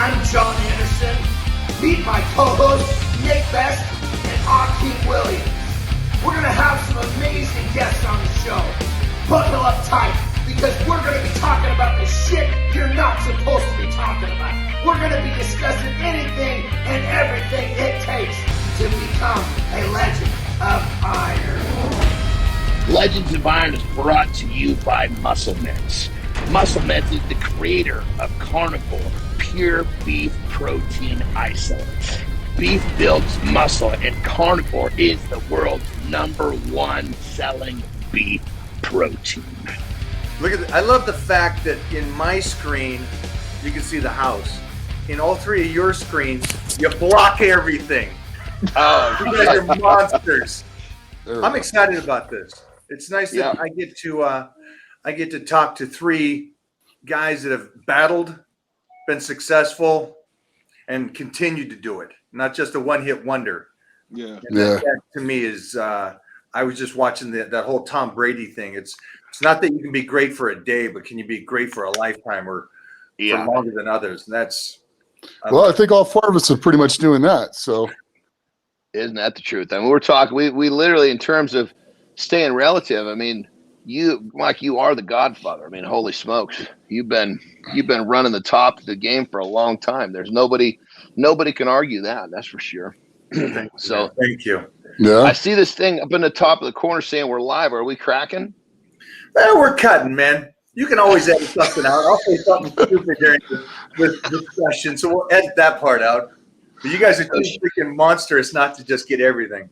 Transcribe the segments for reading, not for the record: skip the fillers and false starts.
I'm John Anderson. Meet my co-hosts, Nick Best and Akeem Williams. We're going to have some amazing guests on the show. Buckle up tight, because we're going to be talking about the shit you're not supposed to be talking about. We're going to be discussing anything and everything it takes to become a Legend of Iron. Legends of Iron is brought to you by Musclements. Musclements is the creator of Carnivore Pure Beef Protein Isolates. Beef builds muscle, and Carnivore is the world's #1 selling beef protein. Look at I love the fact that in my screen, you can see the house. In all three of your screens, you block everything. Oh, you guys are monsters. I'm excited about this. It's nice that I get to talk to three guys that have battled, been successful, and continued to do it. Not just a one-hit wonder. Yeah. That to me is I was just watching that whole Tom Brady thing. It's not that you can be great for a day, but can you be great for a lifetime or for longer than others? And that's I think all four of us are pretty much doing that. So isn't that the truth? I mean, we're talking. We literally, in terms of staying relative. I mean, you, Mike, you are the Godfather. I mean, holy smokes, you've been running the top of the game for a long time. There's nobody can argue that. That's for sure. So thank you. Yeah, I see this thing up in the top of the corner saying we're live. Are we cracking? Well, we're cutting, man. You can always edit something out. I'll say something stupid during this discussion, so we'll edit that part out. But you guys are too freaking monstrous not to just get everything.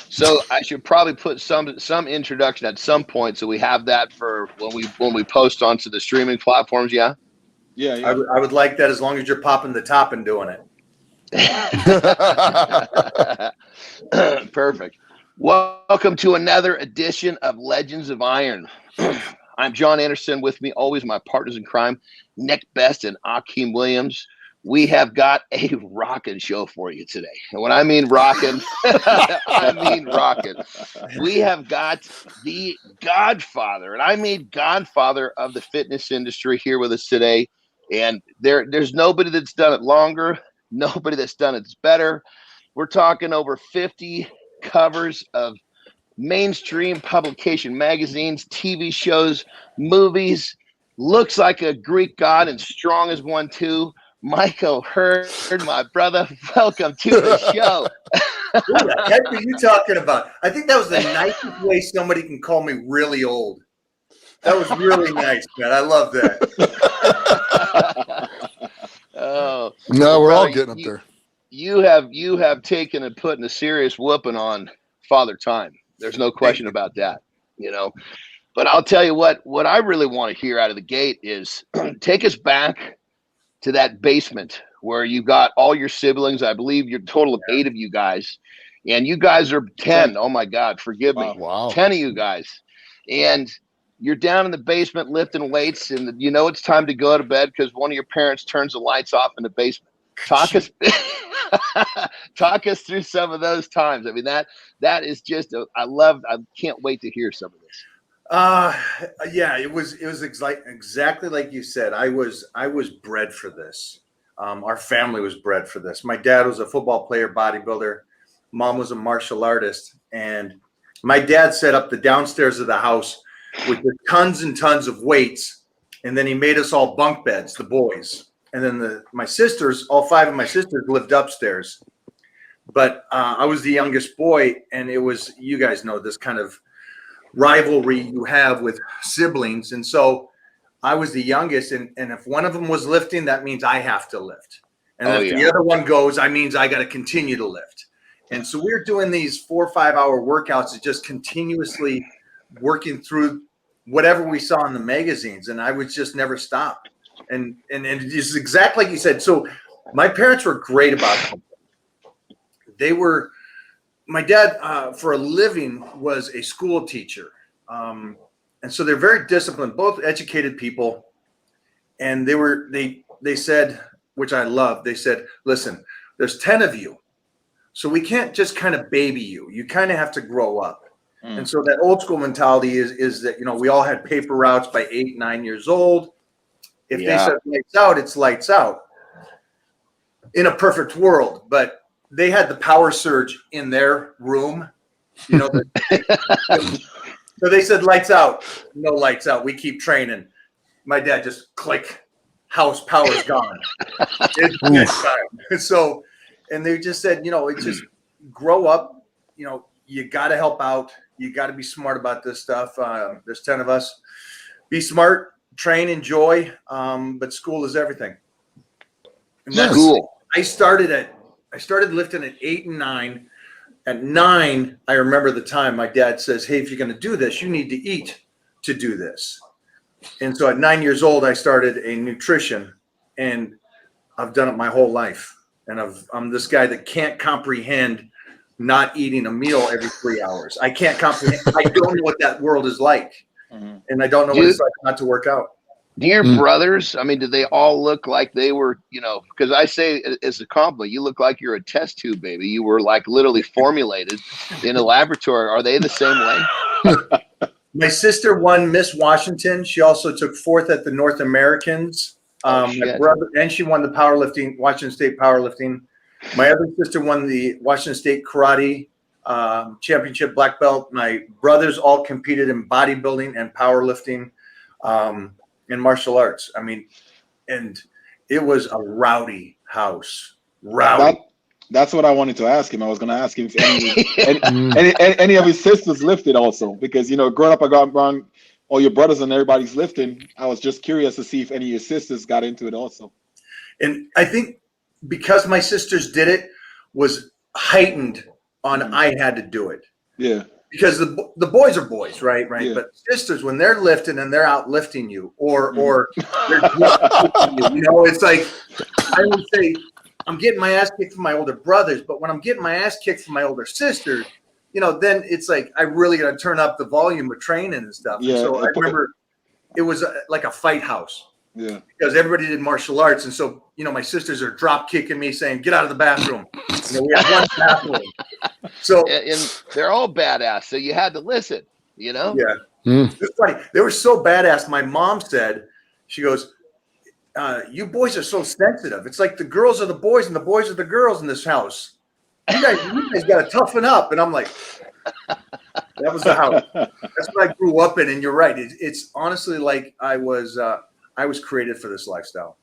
So I should probably put some introduction at some point, so we have that for when we post onto the streaming platforms. Yeah. I would like that, as long as you're popping the top and doing it. Perfect. Welcome to another edition of Legends of Iron. I'm John Anderson. With me always my partners in crime, Nick Best and Akeem Williams. We have got a rockin' show for you today. And when I mean rockin', I mean rockin'. We have got the Godfather, and I mean Godfather of the fitness industry, here with us today. And there's nobody that's done it longer, nobody that's done it better. We're talking over 50 covers of mainstream publication magazines, TV shows, movies. Looks like a Greek god and strong as one too. Mike O Hearn, my brother, welcome to the show. Who the heck are you talking about? I think that was the nicest way somebody can call me really old. That was really nice, man. I love that. Oh no, we're all getting up there. You have taken and putting a serious whooping on Father Time. There's no question about that, you know. But I'll tell you what I really want to hear out of the gate is take us back to that basement where you got all your siblings. I believe you're a total of 8 of you guys, and you guys are 10. Oh my God, forgive me. Wow. 10 of you guys. And you're down in the basement lifting weights, and you know it's time to go to bed because one of your parents turns the lights off in the basement. Talk us through some of those times. I mean, that is just I can't wait to hear some of this. It was exactly like you said. I was bred for this. Our family was bred for this. My dad was a football player, bodybuilder. Mom was a martial artist, and my dad set up the downstairs of the house with tons and tons of weights, and then he made us all bunk beds, the boys, and then my sisters, all 5 of my sisters, lived upstairs. But I was the youngest boy, and it was, you guys know, this kind of rivalry you have with siblings. And so I was the youngest, and if one of them was lifting, that means I have to lift. And if the other one goes, that means I got to continue to lift. And so we're doing these 4 or 5 hour workouts and just continuously working through whatever we saw in the magazines. And I would just never stop. And it's exactly like you said. So my parents were great about it. My dad, for a living, was a school teacher. And so they're very disciplined, both educated people. And they said, which I love, they said, listen, there's 10 of you. So we can't just kind of baby you. You kind of have to grow up. And so that old school mentality is that, you know, we all had paper routes by 8, 9 years old. If they said lights out, it's lights out. in a perfect world, but they had the power surge in their room. You know, so they said, lights out. No lights out. We keep training. My dad just click. House power's gone. It's time. So, and they just said, you know, it's just grow up. You know, you got to help out. You got to be smart about this stuff. There's 10 of us. Be smart, train, enjoy. But school is everything. And that's cool. I started lifting at 8 and 9. At 9, I remember the time my dad says, hey, if you're going to do this, you need to eat to do this. And so at 9 years old, I started a nutrition, and I've done it my whole life. And I'm this guy that can't comprehend not eating a meal every 3 hours. I can't comprehend. I don't know what that world is like. And I don't know what it's like not to work out. Do your brothers, I mean, do they all look like they were, you know, because I say as a compliment, you look like you're a test tube, baby. You were like literally formulated in a laboratory. Are they the same way? My sister won Miss Washington. She also took 4th at the North Americans. My brother, and she won the powerlifting, Washington State powerlifting. My other sister won the Washington State karate championship black belt. My brothers all competed in bodybuilding and powerlifting and martial arts. I mean, and it was a rowdy house. Rowdy. That's what I wanted to ask him. I was going to ask him if any of his sisters lifted also, because, you know, growing up, I got around all your brothers and everybody's lifting. I was just curious to see if any of your sisters got into it also. And I think because my sisters did it was heightened on I had to do it. Yeah. Because the boys are boys, right? Yeah. But sisters, when they're lifting and they're out lifting you, or they're lifting you, you know, it's like I would say I'm getting my ass kicked from my older brothers, but when I'm getting my ass kicked from my older sisters, you know, then it's like I really got to turn up the volume of training and stuff. Yeah. And so I remember it was like a fight house. Yeah. Because everybody did martial arts, and so you know, my sisters are drop kicking me, saying, "Get out of the bathroom." You know, we have one bathroom. So and they're all badass, so you had to listen, you know? Yeah. It's funny. They were so badass. My mom said, she goes, you boys are so sensitive. It's like the girls are the boys and the boys are the girls in this house. You guys got to toughen up. And I'm like, that was the house. That's what I grew up in. And you're right. It's honestly like I was created for this lifestyle.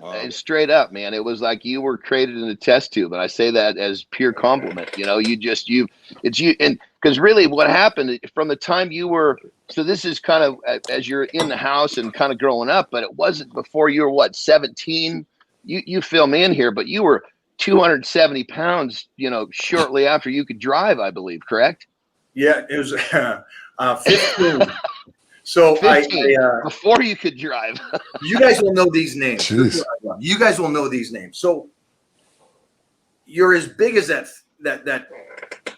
Wow. And straight up, man, it was like you were created in a test tube, and I say that as pure compliment. You know, it's you, and because really, what happened from the time you were, so this is kind of as you're in the house and kind of growing up, but it wasn't before you were what, 17. You fill me in here, but you were 270 pounds. You know, shortly after you could drive, I believe, correct? Yeah, it was 15. So 15, before you could drive. You guys will know these names. Jeez. You guys will know these names. So you're as big as that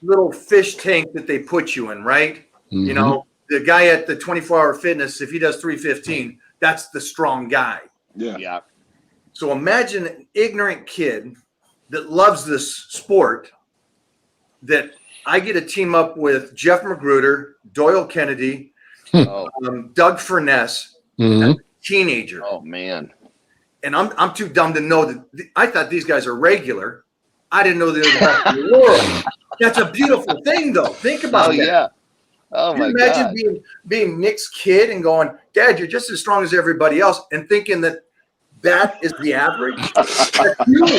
little fish tank that they put you in, right? Mm-hmm. You know, the guy at the 24-hour fitness, if he does 315, that's the strong guy. Yeah. So imagine an ignorant kid that loves this sport that I get to team up with Jeff Magruder, Doyle Kennedy, Doug Furness, as a teenager. Oh man! And I'm too dumb to know that. I thought these guys are regular. I didn't know they were the best in the world. That's a beautiful thing, though. Think about that. Yeah. Oh my God! Imagine being Nick's kid and going, "Dad, you're just as strong as everybody else," and thinking that is the average. That's huge.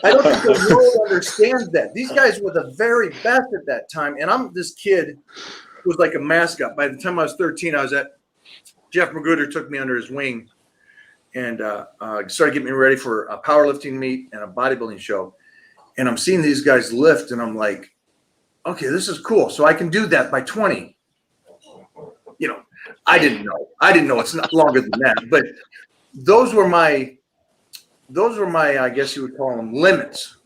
I don't think the world understands that. These guys were the very best at that time, and I'm this kid. Was like a mascot. By the time I was 13, I was at Jeff Magruder took me under his wing and started getting me ready for a powerlifting meet and a bodybuilding show. And I'm seeing these guys lift, and I'm like, okay, this is cool. So I can do that by 20. You know, I didn't know it's not longer than that, but those were my, I guess you would call them limits,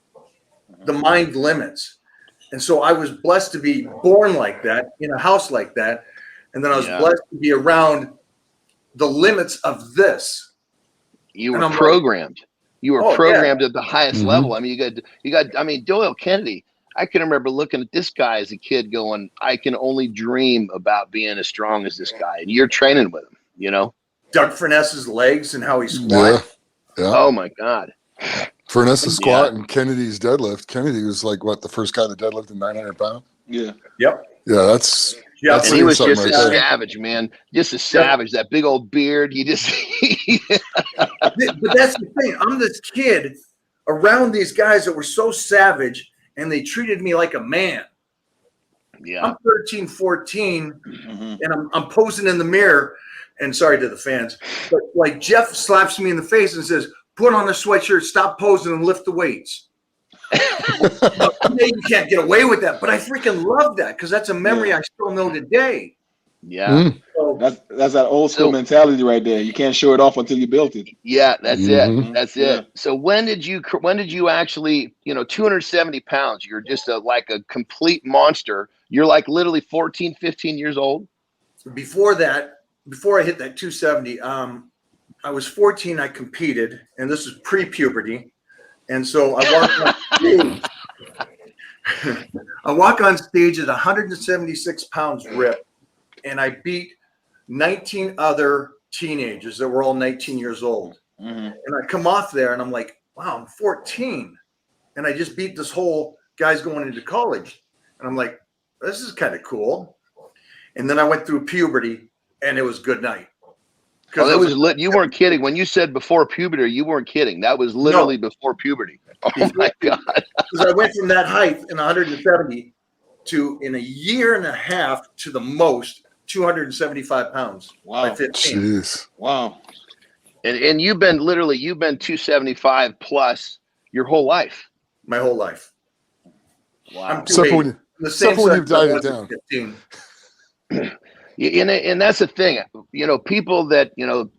the mind limits. And so I was blessed to be born like that, in a house like that. And then I was blessed to be around the limits of this. You were programmed. You were programmed at the highest level. I mean, you got, I mean, Doyle Kennedy, I can remember looking at this guy as a kid going, I can only dream about being as strong as this guy. And you're training with him, you know? Doug Furness's legs and how he squat. Yeah. Oh my God. Furness's squat and Kennedy's deadlift. Kennedy was like what, the first guy that deadlifted 900 pounds? Yeah. Yep. Yeah, that's Yeah. And he was something just a right there. savage, man. Just a savage. That big old beard. You just But that's the thing. I'm this kid around these guys that were so savage, and they treated me like a man. Yeah. I'm 13, 14, and I'm posing in the mirror, and sorry to the fans, but like Jeff slaps me in the face and says, "Put on a sweatshirt, stop posing, and lift the weights." You can't get away with that, but I freaking love that because that's a memory I still know today. Yeah. So, That's that old school mentality right there. You can't show it off until you built it. Yeah, that's it. That's Yeah. it. So when did you actually, 270 pounds, you're just like a complete monster. You're like literally 14, 15 years old. before I hit that 270, I was 14. I competed, and this was pre-puberty, and so I walked on stage. I walk on stage at 176 pounds rip, and I beat 19 other teenagers that were all 19 years old. And I come off there, and I'm like, wow, I'm 14, and I just beat this whole guy's going into college, and I'm like, this is kind of cool. And then I went through puberty, and it was good night. Oh, that was lit. You weren't kidding when you said before puberty. You weren't kidding. That was literally before puberty. Oh my God! Because I went from that height in 170 to, in a year and a half, to the most 275 pounds. Wow. By 15. Jeez. Wow. And you've been 275 plus your whole life. My whole life. Wow. Except for when you've died it down. 15. And that's the thing, people that,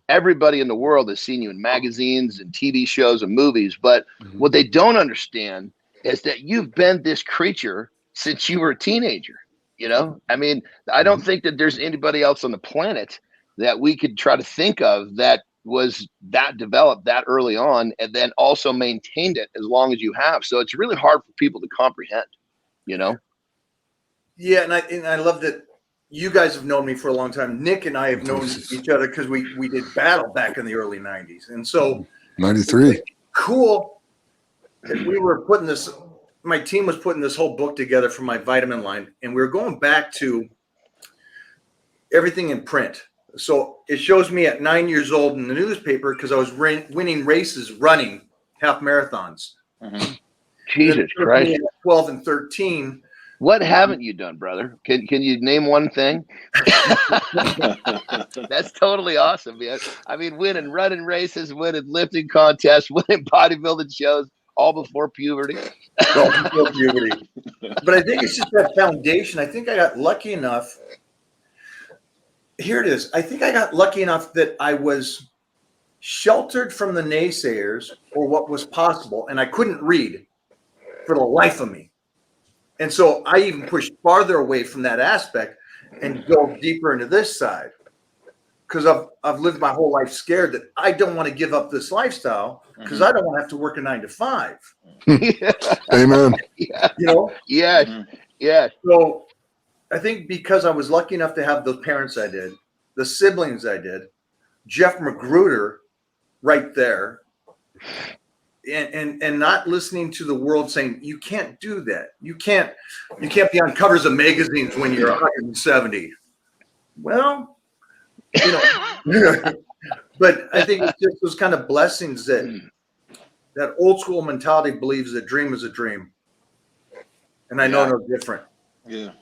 everybody in the world has seen you in magazines and TV shows and movies, but what they don't understand is that you've been this creature since you were a teenager. I mean, I don't think that there's anybody else on the planet that we could try to think of that was that developed that early on and then also maintained it as long as you have. So it's really hard for people to comprehend, Yeah, and I love that you guys have known me for a long time. Nick and I have known each other because we did battle back in the early 90s. And so 93. Cool. And we were putting this, my team was putting this whole book together for my vitamin line, and we were going back to everything in print. So it shows me at 9 years old in the newspaper because I was winning races running half marathons. Jesus Christ. At 12 and 13. What haven't you done, brother? Can you name one thing? That's totally awesome, man. I mean, winning running races, winning lifting contests, winning bodybuilding shows, all before puberty. All before puberty. But I think it's just that foundation. I think I got lucky enough. Here it is. I think I got lucky enough that I was sheltered from the naysayers or what was possible, and I couldn't read for the life of me. And so I even pushed farther away from that aspect and go deeper into this side because I've lived my whole life scared that I don't want to give up this lifestyle because I don't want to have to work a 9 to 5. Amen. Yeah. Yes. Yes. So I think because I was lucky enough to have the parents I did, the siblings I did, Jeff Magruder right there, and not listening to the world saying you can't do that. You can't be on covers of magazines when you're 170. Well, but I think it's just those kind of blessings that old school mentality believes a dream is a dream. And I know no different. Yeah.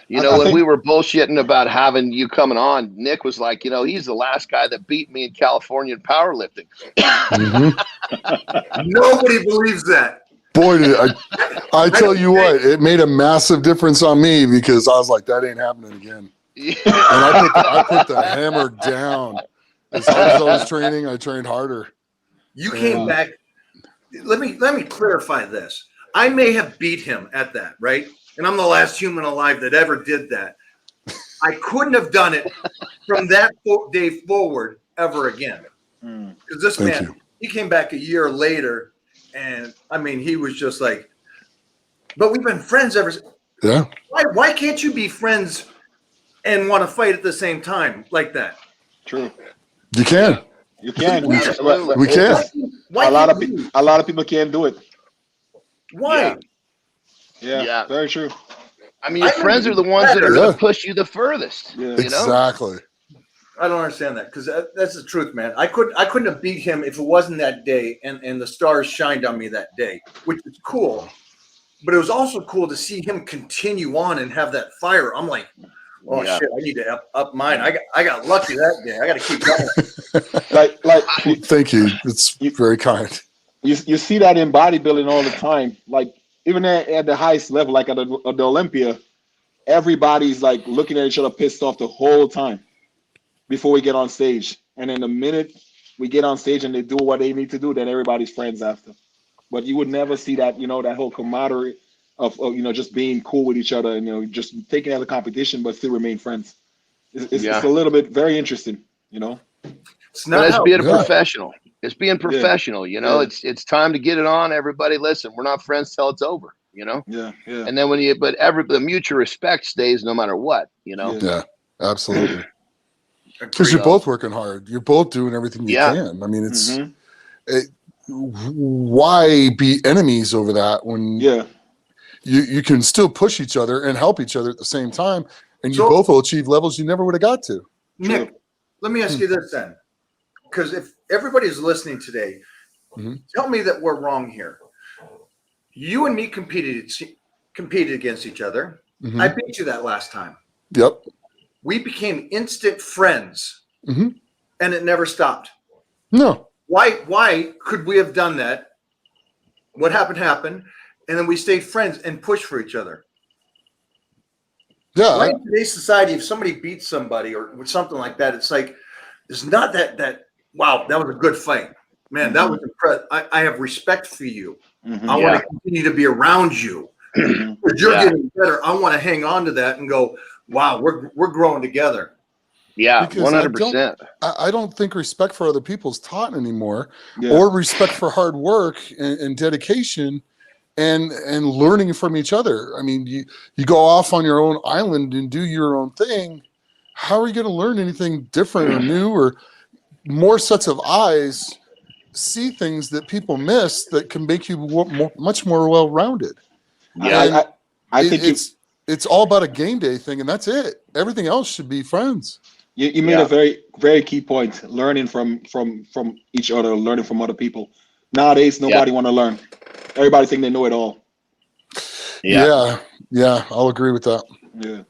When we were bullshitting about having you coming on, Nick was like, he's the last guy that beat me in California in powerlifting. Nobody believes that. Boy, I tell you what, it made a massive difference on me because I was like, that ain't happening again. And I put the hammer down. As hard as I was training, I trained harder. You came back. Let me clarify this. I may have beat him at that, right? And I'm the last human alive that ever did that. I couldn't have done it from that day forward ever again. Because this man, he came back a year later, and I mean, he was just like, but we've been friends ever since. Yeah. Why can't you be friends and want to fight at the same time like that? True. You can. You can. Absolutely. We can. Why A lot of can't we? a lot of people can't do it. Why? Yeah. Yeah, very true. I mean, your I friends remember are the ones that are going Yeah. to push you the furthest. Yeah. You know? Exactly. I don't understand that because that's the truth, man. I couldn't have beat him if it wasn't that day and the stars shined on me that day, which is cool. But it was also cool to see him continue on and have that fire. I'm like, oh Yeah. shit, I need to up mine. I got lucky that day. I got to keep going. Like Thank you. It's very kind. you see that in bodybuilding all the time. Like even at the highest level, like at the Olympia, everybody's like looking at each other pissed off the whole time before we get on stage. And then the minute we get on stage and they do what they need to do, then everybody's friends after. But you would never see that, that whole camaraderie of just being cool with each other and, just taking it as a competition, but still remain friends. It's a little bit very interesting, It's But not it's how being a Yeah. professional. It's being professional. Yeah. It's time to get it on. Everybody, listen, we're not friends till it's over. Yeah. And then the mutual respect stays no matter what. Yeah. Yeah, absolutely. Agreed. Because you're both working hard. You're both doing everything you Yeah. can. I mean, it's Mhm. why be enemies over that when Yeah. you can still push each other and help each other at the same time, and you So- both will achieve levels you never would have got to. Nick, let me ask you this then. Because if everybody's listening today, Mhm. tell me that we're wrong here. You and me competed against each other. Mhm. I beat you that last time. Yep. We became instant friends, Mhm. and it never stopped. No. Why could we have done that? What happened, and then we stayed friends and pushed for each other. Yeah. Why in today's society, if somebody beats somebody or something like that, it's like it's not that wow, that was a good fight, man. That was impressive. I have respect for you. Mhm. I want to continue to be around you. Because you're Yeah. getting better. I want to hang on to that and go, wow, we're growing together. Yeah, Because 100%. I don't think respect for other people is taught anymore, Yeah. or respect for hard work and dedication and learning from each other. I mean, you go off on your own island and do your own thing. How are you going to learn anything different or new or more sets of eyes see things that people miss that can make you much more well-rounded? Yeah. And I think it's all about a game day thing, and that's it. Everything else should be friends. you made a very, very key point. Learning from each other, learning from other people. Nowadays, nobody want to learn. Everybody think they know it all. Yeah, I'll agree with that. Yeah.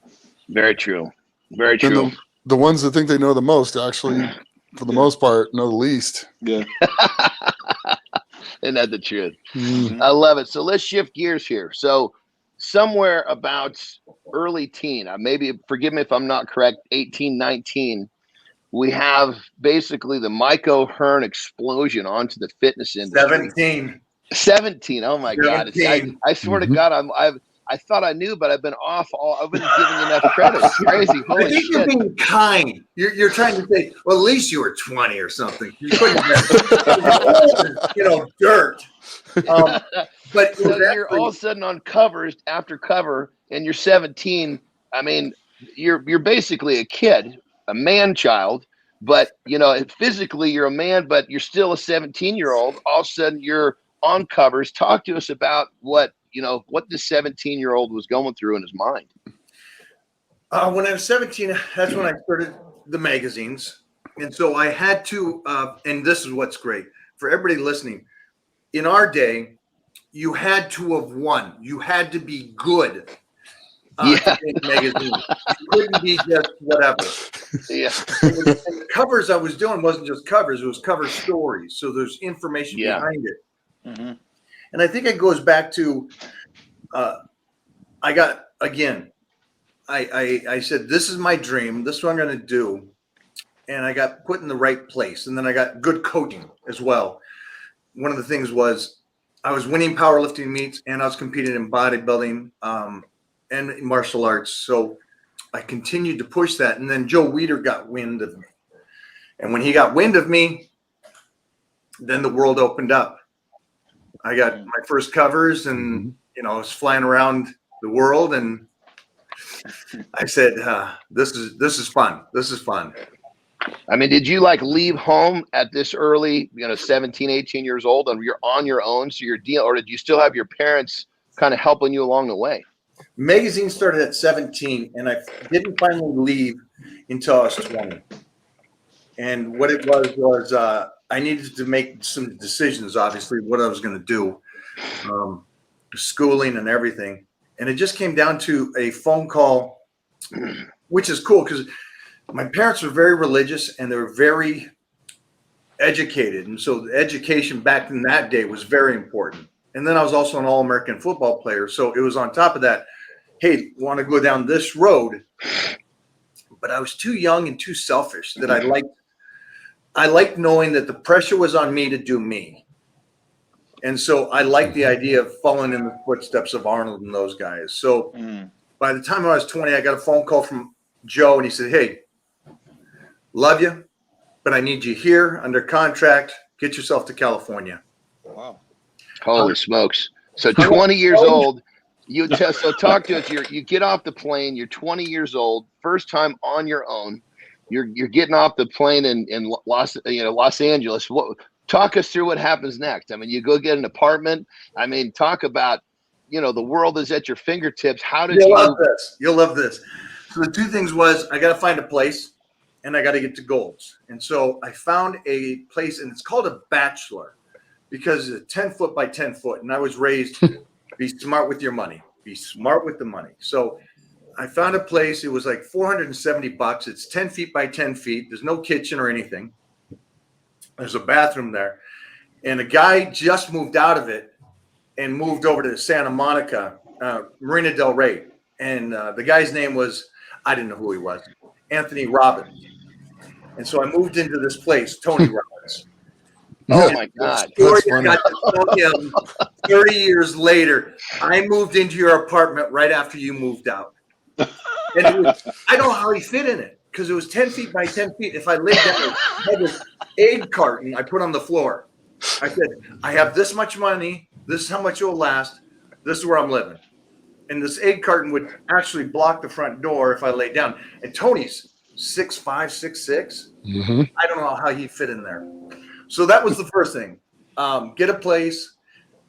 Very true. Very And true. the ones that think they know the most actually, for the most part, know the least. Yeah. Isn't that the truth? Mm. I love it. So let's shift gears here. So somewhere about early teen, maybe forgive me if I'm not correct, 18, 19, we have basically the Mike O Hearn explosion onto the fitness industry. 17. Oh my God. 17. I swear to Mhm. God, I thought I knew, but I've been off I've been giving you enough credit. It's crazy. I Holy think you're shit. being kind. You're trying to say, well, at least you were 20 or something. You couldn't have, dirt. But it So was you're actually- all of a sudden on covers after cover, and you're 17. I mean, you're basically a kid, a man child, but physically you're a man, but you're still a 17-year-old. All of a sudden you're on covers. Talk to us about what the 17-year-old was going through in his mind. when I was 17, that's when I started the magazines. And so I had to, and this is what's great for everybody listening. In our day, you had to have won. You had to be good. To make magazines. You couldn't be just whatever. Yeah. And the covers I was doing wasn't just covers; it was cover stories. So there's information behind it. Mm-hmm. And I think it goes back to, I said, this is my dream. This is what I'm going to do. And I got put in the right place. And then I got good coaching as well. One of the things was I was winning powerlifting meets and I was competing in bodybuilding and in martial arts. So I continued to push that. And then Joe Weider got wind of me. And when he got wind of me, then the world opened up. I got my first covers and, I was flying around the world and I said, this is fun. This is fun. I mean, did you like leave home at this early, 17, 18 years old, and you're on your own? So you're or did you still have your parents kind of helping you along the way? Magazine started at 17, and I didn't finally leave until I was 20. And what it was I needed to make some decisions, obviously, what I was going to do, schooling and everything. And it just came down to a phone call, which is cool because my parents were very religious and they were very educated. And so the education back in that day was very important. And then I was also an All-American football player. So it was on top of that, hey, want to go down this road? But I was too young and too selfish that I liked knowing that the pressure was on me to do me. And so I liked the idea of following in the footsteps of Arnold and those guys. So by the time I was 20, I got a phone call from Joe, and he said, hey, love you, but I need you here under contract. Get yourself to California. Wow. Holy smokes. So 20 years old, so talk to us. You get off the plane, you're 20 years old, first time on your own. You're getting off the plane in Los Angeles. Talk us through what happens next. I mean, you go get an apartment. I mean, talk about, the world is at your fingertips. How did love this? You'll love this. So the two things was I got to find a place and I got to get to Gold's. And so I found a place, and it's called a bachelor because it's 10 foot by 10 foot. And I was raised, be smart with your money, be smart with the money. So I found a place. It was like $470. It's 10 feet by 10 feet. There's no kitchen or anything. There's a bathroom there. And a guy just moved out of it and moved over to Santa Monica, Marina Del Rey. And the guy's name was, I didn't know who he was, Anthony Robbins. And so I moved into this place, Tony Robbins. Oh, my God. That's funny. I got to tell him 30 years later, I moved into your apartment right after you moved out. And I don't know how he fit in it because it was 10 feet by 10 feet. If I lived down, I had this egg carton I put on the floor. I said, I have this much money. This is how much it will last. This is where I'm living. And this egg carton would actually block the front door if I laid down. And Tony's 6'5", 6'6". Mm-hmm. I don't know how he fit in there. So that was the first thing. Get a place.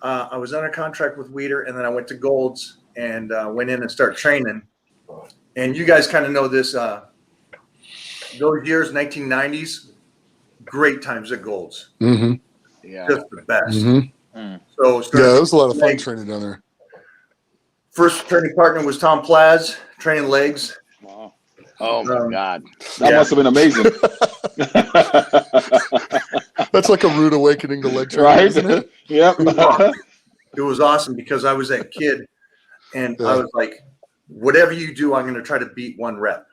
I was under contract with Weider, and then I went to Gold's and went in and started training. And you guys kind of know this. Those years, 1990s, great times at Gold's. Mm-hmm. Yeah. Just the best. Mm-hmm. So Yeah, it was a lot of fun training down there. First training partner was Tom Platz, training legs. Wow. Oh, my God. That must have been amazing. That's like a rude awakening to leg training, Right? isn't it? Yep. It was awesome because I was that kid, and I was like, whatever you do, I'm going to try to beat one rep.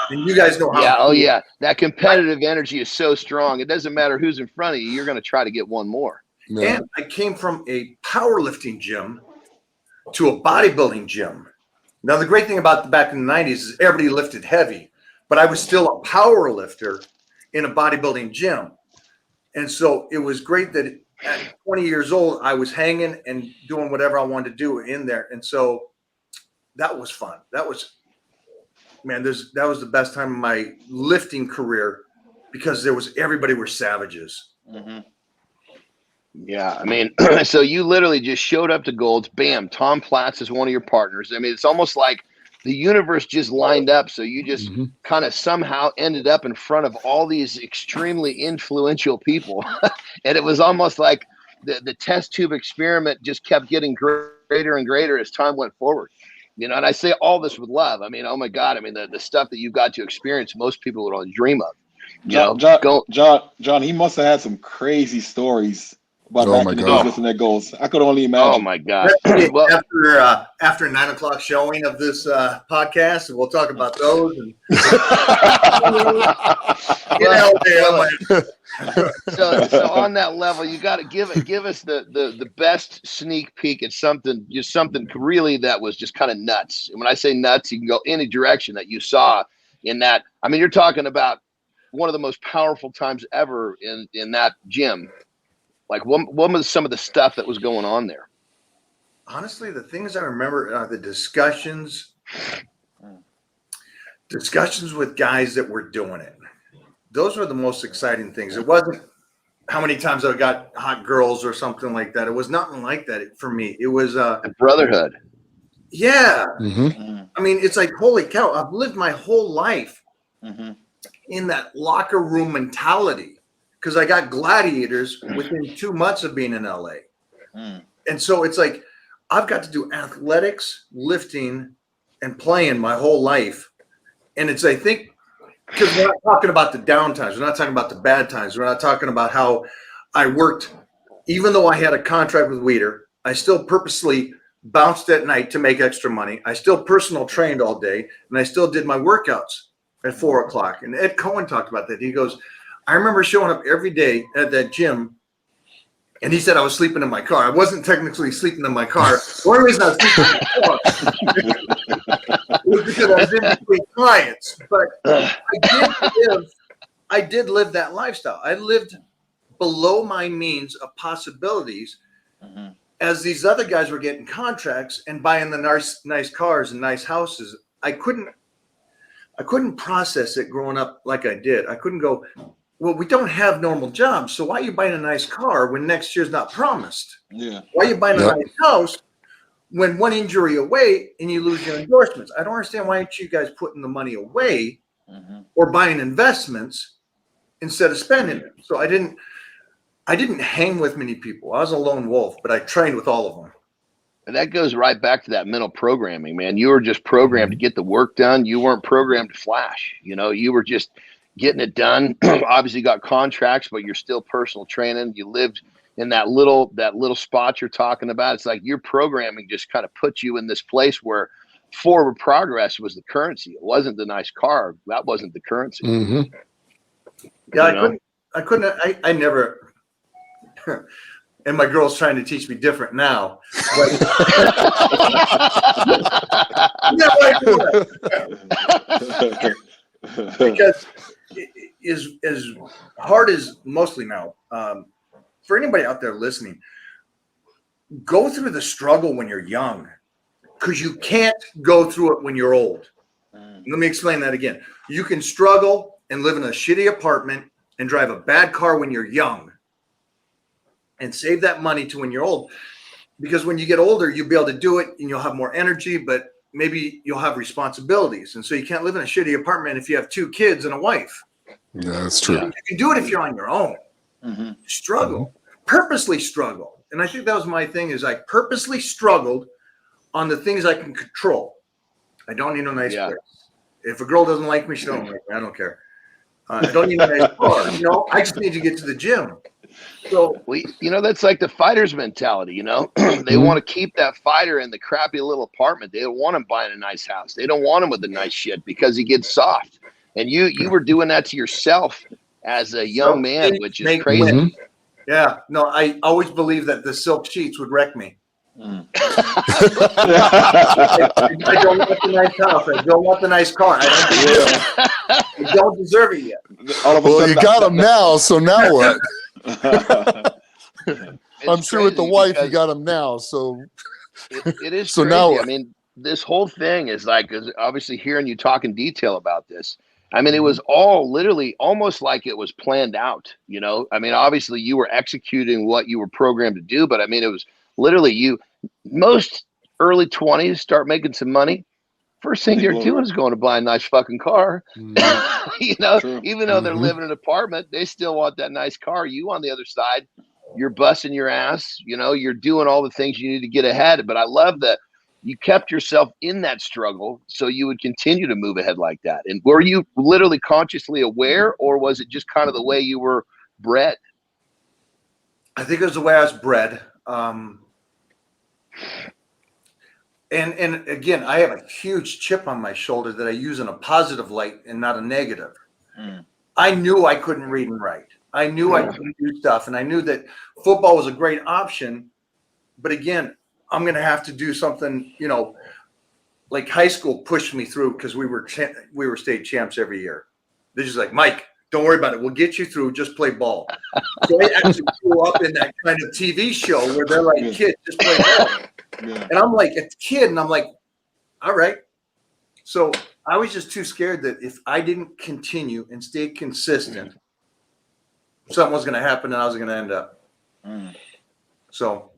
And you guys know how. Yeah, oh, yeah. That competitive energy is so strong. It doesn't matter who's in front of you. You're going to try to get one more. Yeah. And I came from a powerlifting gym to a bodybuilding gym. Now, the great thing about back in the 90s is everybody lifted heavy, but I was still a power lifter in a bodybuilding gym. And so it was great that at 20 years old, I was hanging and doing whatever I wanted to do in there. And so that was fun. That was the best time of my lifting career because everybody were savages. Mm-hmm. Yeah, I mean, so you literally just showed up to Gold's, bam, Tom Platz is one of your partners. I mean, it's almost like the universe just lined up. So you just kind of somehow ended up in front of all these extremely influential people. And it was almost like the test tube experiment just kept getting greater and greater as time went forward. And I say all this with love. I mean, oh my God, I mean, the stuff that you got to experience, most people would only dream of. John, he must have had some crazy stories about back in the days listening to Goals. I could only imagine. Oh my God! After 9 o'clock showing of this podcast, we'll talk about those. And, so on that level, you got to give us the best sneak peek at something really that was just kind of nuts. And when I say nuts, you can go any direction that you saw in that. I mean, you're talking about one of the most powerful times ever in that gym. Like, what was some of the stuff that was going on there? Honestly, the things I remember are the discussions with guys that were doing it. those were the most exciting things. It wasn't how many times I got hot girls or something like that. It was nothing like that for me. It was A brotherhood. yeah. Mm-hmm. I mean, it's like, holy cow, I've lived my whole life in that locker room mentality because I got gladiators within 2 months of being in LA. And so it's like, I've got to do athletics, lifting, and playing my whole life. And it's, I think, because we're not talking about the down times. We're not talking about the bad times. We're not talking about how I worked. Even though I had a contract with Weider, I still purposely bounced at night to make extra money. I still personal trained all day, and I still did my workouts at 4 o'clock. And Ed Cohen talked about that. He goes, I remember showing up every day at that gym, and he said I was sleeping in my car. I wasn't technically sleeping in my car. The only reason I was sleeping in my car was because I was in between clients. But I did live that lifestyle. I lived below my means of possibilities as these other guys were getting contracts and buying the nice cars and nice houses. I couldn't process it growing up like I did. I couldn't go, well, we don't have normal jobs, so why are you buying a nice car when next year's not promised? Yeah. Why are you buying a nice house when one injury away and you lose your endorsements? I don't understand why aren't you guys putting the money away or buying investments instead of spending it. So I didn't hang with many people. I was a lone wolf, but I trained with all of them. And that goes right back to that mental programming, man. You were just programmed to get the work done. You weren't programmed to flash. You were just getting it done. Obviously got contracts, but you're still personal training. You lived in that little spot you're talking about. It's like your programming just kind of put you in this place where forward progress was the currency. It wasn't the nice car. That wasn't the currency. Mm-hmm. Yeah, I never, and my girl's trying to teach me different now. But, yeah, I do that. Because as hard as mostly now, for anybody out there listening, go through the struggle when you're young because you can't go through it when you're old. Let me explain that again. You can struggle and live in a shitty apartment and drive a bad car when you're young and save that money to when you're old, because when you get older, you'll be able to do it and you'll have more energy, but maybe you'll have responsibilities. And so you can't live in a shitty apartment if you have 2 kids and a wife. Yeah, that's true. You can do it if you're on your own. Struggle, purposely struggle. And I think that was my thing is I purposely struggled on the things I can control. I don't need a nice place. If a girl doesn't like me, she don't like me. I don't care. I don't need a nice car. I just need to get to the gym. So, that's like the fighter's mentality, They want to keep that fighter in the crappy little apartment. They don't want him buying a nice house. They don't want him with the nice shit because he gets soft. And you were doing that to yourself as a young man, which is crazy. Yeah. No, I always believed that the silk sheets would wreck me. I don't want the nice house. I don't want the nice car. I don't deserve it yet. Well, you got them now, so now what? I'm sure with the wife you got him now, so it is so crazy. now what? I mean, this whole thing is like, obviously hearing you talk in detail about this, I mean, it was all literally almost like it was planned out, I mean, obviously you were executing what you were programmed to do, but I mean, it was literally most early 20s start making some money. First thing they're doing is going to buy a nice fucking car. True. Even though they're living in an apartment, they still want that nice car. You on the other side, you're busting your ass, you're doing all the things you need to get ahead. But I love that you kept yourself in that struggle so you would continue to move ahead like that. And were you literally consciously aware, or was it just kind of the way you were bred? I think it was the way I was bred. And again, I have a huge chip on my shoulder that I use in a positive light and not a negative. I knew I couldn't read and write. I knew I couldn't do stuff. And I knew that football was a great option. But again, I'm going to have to do something, like high school pushed me through because we were state champs every year. They're just like, Mike, don't worry about it. We'll get you through. Just play ball. So I actually grew up in that kind of TV show where they're like, kid, just play ball. And I'm like a kid, and I'm like, all right. So I was just too scared that if I didn't continue and stay consistent, something was going to happen and I was going to end up. So,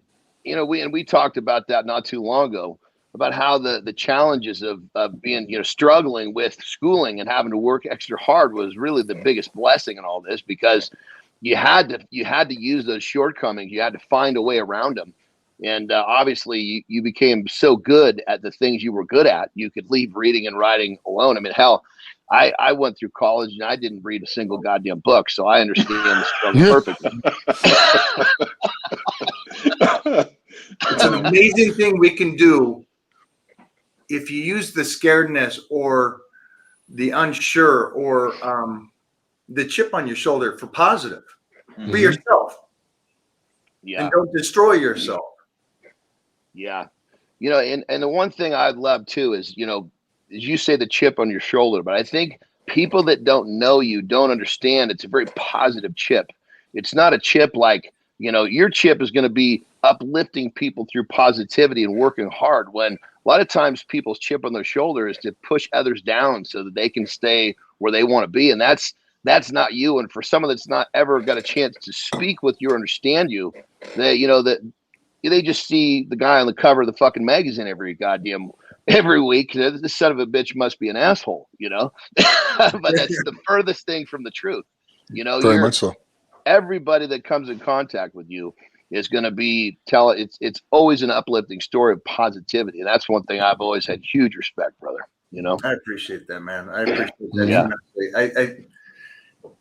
you know, we talked about that not too long ago, about how the challenges of being, you know, struggling with schooling and having to work extra hard was really the biggest blessing in all this, because you had to use those shortcomings. You had to find a way around them. And obviously you became so good at the things you were good at, you could leave reading and writing alone. I mean, hell, I went through college and I didn't read a single goddamn book. So I understand the struggle perfectly. It's an amazing thing we can do if you use the scaredness or the unsure or the chip on your shoulder for positive. Be yourself. Yeah. And don't destroy yourself. Yeah. You know, and the one thing I'd love too is, you know, as you say, the chip on your shoulder, but I think people that don't know you don't understand it's a very positive chip. It's not a chip like, you know, your chip is going to be uplifting people through positivity and working hard, when a lot of times people's chip on their shoulder is to push others down so that they can stay where they want to be. And that's not you. And for someone that's not ever got a chance to speak with you or understand you, that, you know, that they just see the guy on the cover of the fucking magazine every week. This son of a bitch must be an asshole, you know. But that's the furthest thing from the truth. You know, Very much so. Everybody that comes in contact with you is going to be it's always an uplifting story of positivity. And that's one thing I've always had huge respect, brother. You know, I appreciate that, man. I appreciate that. Yeah.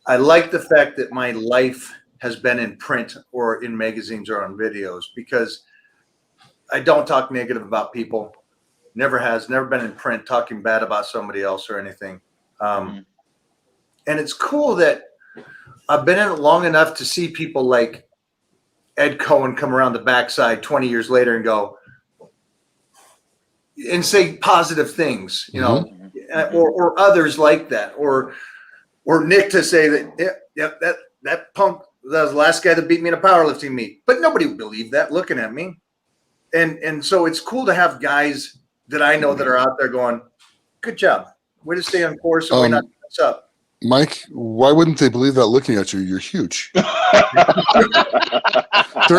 I like the fact that my life has been in print or in magazines or on videos, because I don't talk negative about people. Never been in print talking bad about somebody else or anything. And it's cool that I've been in it long enough to see people like Ed Cohen come around the backside 20 years later and go and say positive things, you know, or others like that, or Nick to say that, that punk, that was the last guy that beat me in a powerlifting meet, but nobody would believe that looking at me. And so it's cool to have guys that I know that are out there going, good job. Way to stay on course and way not to mess up. Mike, why wouldn't they believe that looking at you? You're huge. They're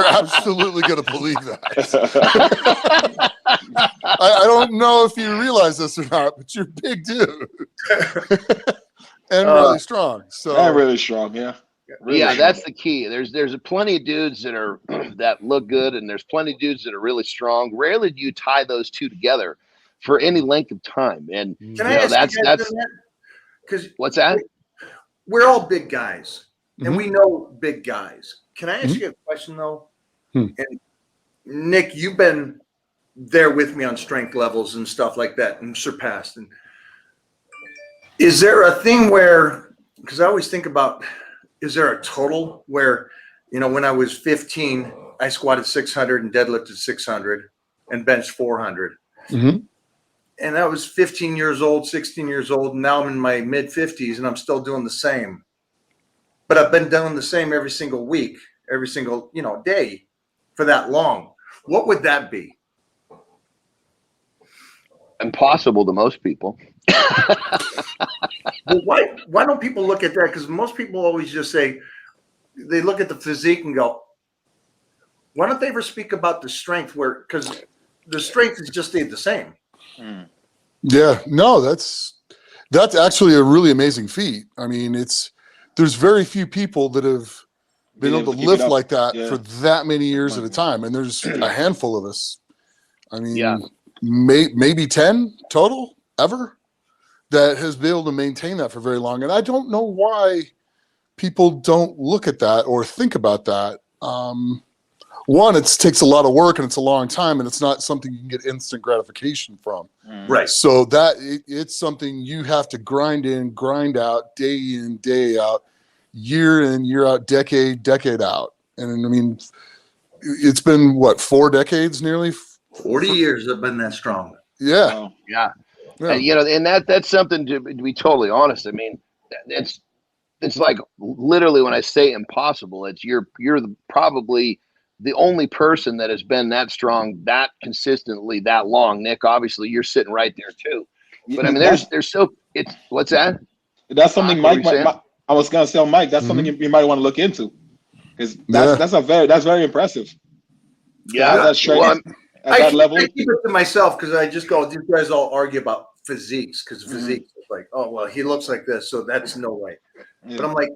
absolutely going to believe that. I don't know if you realize this or not, but you're a big dude. And really strong. So really strong, yeah. Really yeah, strong. that's the key. There's plenty of dudes that are that look good, and there's plenty of dudes that are really strong. Rarely do you tie those two together for any length of time. And can I ask you guys that? Because what's that? We're all big guys, and we know big guys. Can I ask you a question though? And Nick, you've been there with me on strength levels and stuff like that, and surpassed. And is there a thing where? Because I always think about, is there a total where, you know, when I was 15, I squatted 600 and deadlifted 600 and benched 400. And I was 15 years old, 16 years old, and now I'm in my mid 50s and I'm still doing the same. But I've been doing the same every single week, every single, you know, day for that long. What would that be? Impossible to most people. Well, why don't people look at that? Because most people always just say, they look at the physique and go, why don't they ever speak about the strength? Because the strength has just stayed the same. Yeah, no, that's actually a really amazing feat. I mean, there's very few people that have been able to lift like that for that many years at a time, and there's a handful of us. I mean, maybe 10 total ever that has been able to maintain that for very long. And I don't know why people don't look at that or think about that. One, it takes a lot of work and it's a long time, and it's not something you can get instant gratification from. Right. So it's something you have to grind in, grind out, day in, day out, year in, year out, decade out. And I mean, it's been what, 4 decades nearly? 40 years I've been that strong. Yeah. Wow. Yeah. And, you know, and that's something to be totally honest. I mean, it's like literally when I say impossible, it's you're probably the only person that has been that strong, that consistently, that long. Nick, obviously you're sitting right there too. But I mean, there's so it's what's that? That's something What were Mike you saying? I was gonna tell Mike. That's something you might want to look into, because that's very impressive. Yeah, Have that strength at that level. I keep it to myself because I just go, these guys all argue about physiques because physique is like, oh, well, he looks like this, so that's no way. Yeah. But I'm like,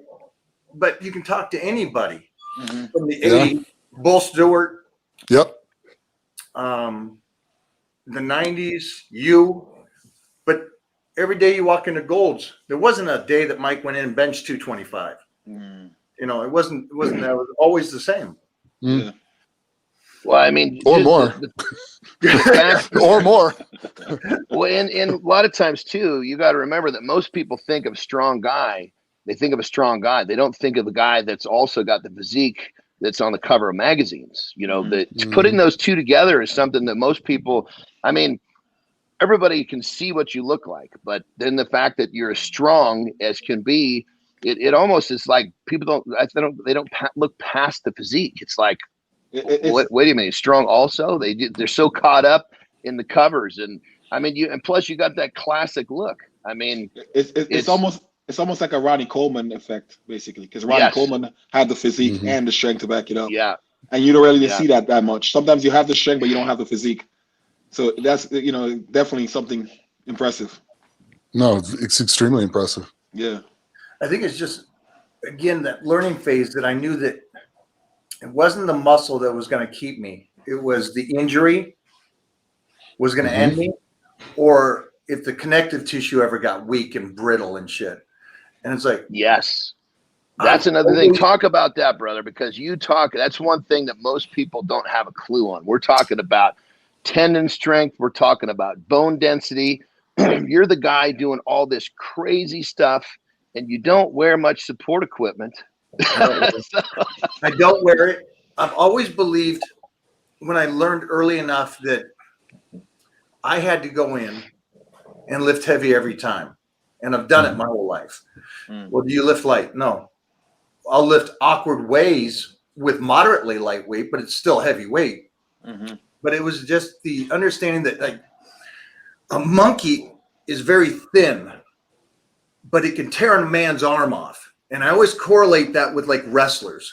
but you can talk to anybody from the Yeah. 80s, Bull Stewart, Yep. the 90s, you. But every day you walk into Gold's, there wasn't a day that Mike went in and benched 225. You know, it wasn't that. It was always the same. Yeah. Well, I mean, Or more. Or more. Well, and a lot of times too, you got to remember that most people think of strong guy. They think of a strong guy. They don't think of the guy that's also got the physique that's on the cover of magazines. You know, putting those two together is something that most people. I mean, everybody can see what you look like, but then the fact that you're as strong as can be, it almost is like people don't look past the physique. It's like, wait a minute, strong also? They're so caught up in the covers, and I mean, and plus you got that classic look. I mean, it's almost like a Ronnie Coleman effect, basically, because Ronnie Coleman had the physique and the strength to back it up. Yeah, and you don't really see that much. Sometimes you have the strength, but you don't have the physique. So that's definitely something impressive. No, it's extremely impressive. Yeah, I think it's just, again, that learning phase that I knew that it wasn't the muscle that was going to keep me. It was the injury was going to end me, or if the connective tissue ever got weak and brittle and shit. And it's like, yes, that's another thing. Talk about that, brother, because that's one thing that most people don't have a clue on. We're talking about tendon strength. We're talking about bone density. You're the guy doing all this crazy stuff, and you don't wear much support equipment. I don't wear it. I've always believed, when I learned early enough, that I had to go in and lift heavy every time. And I've done it my whole life. Well, do you lift light? No. I'll lift awkward ways with moderately lightweight, but it's still heavy weight. But it was just the understanding that, like, a monkey is very thin, but it can tear a man's arm off. And I always correlate that with, like, wrestlers.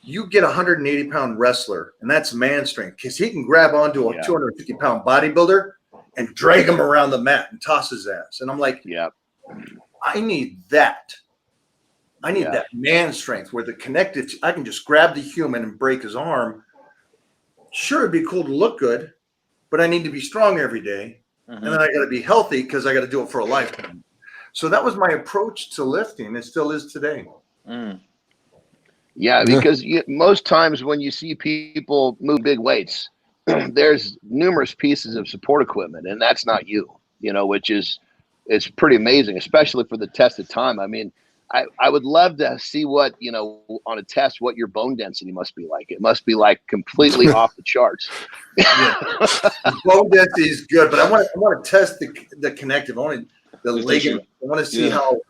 You get a 180-pound wrestler, and that's man strength, because he can grab onto a 250-pound bodybuilder and drag him around the mat and toss his ass. And I'm like, I need that. I need that man strength where the connective, I can just grab the human and break his arm. Sure, it'd be cool to look good, but I need to be strong every day. And then I got to be healthy because I got to do it for a lifetime. So that was my approach to lifting. It still is today. Yeah, because most times when you see people move big weights, there's numerous pieces of support equipment, and that's not you, which is, it's pretty amazing, especially for the test of time. I mean, I would love to see what, on a test, what your bone density must be like. It must be like completely off the charts. Bone density is good, but I want to test the connective. I want the ligament. I want to see how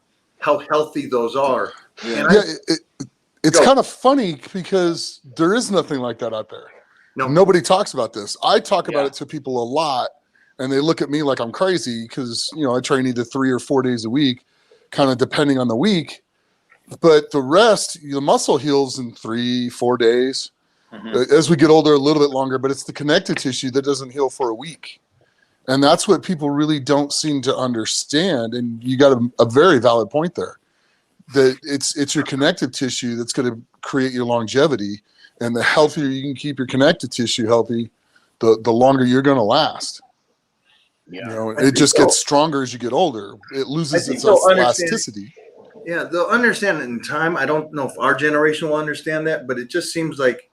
healthy those are. It's kind of funny because there is nothing like that out there. No. Nobody talks about this. I talk about it to people a lot, and they look at me like I'm crazy because, I train either 3 or 4 days a week, kind of depending on the week. But the rest, the muscle heals in 3-4 days. As we get older, a little bit longer, but it's the connective tissue that doesn't heal for a week. And that's what people really don't seem to understand. And you got a very valid point there, that it's your connective tissue that's going to create your longevity. And the healthier you can keep your connective tissue healthy, the longer you're going to last. It just gets stronger as you get older. It loses its elasticity. Yeah, they'll understand it in time. I don't know if our generation will understand that, but it just seems like,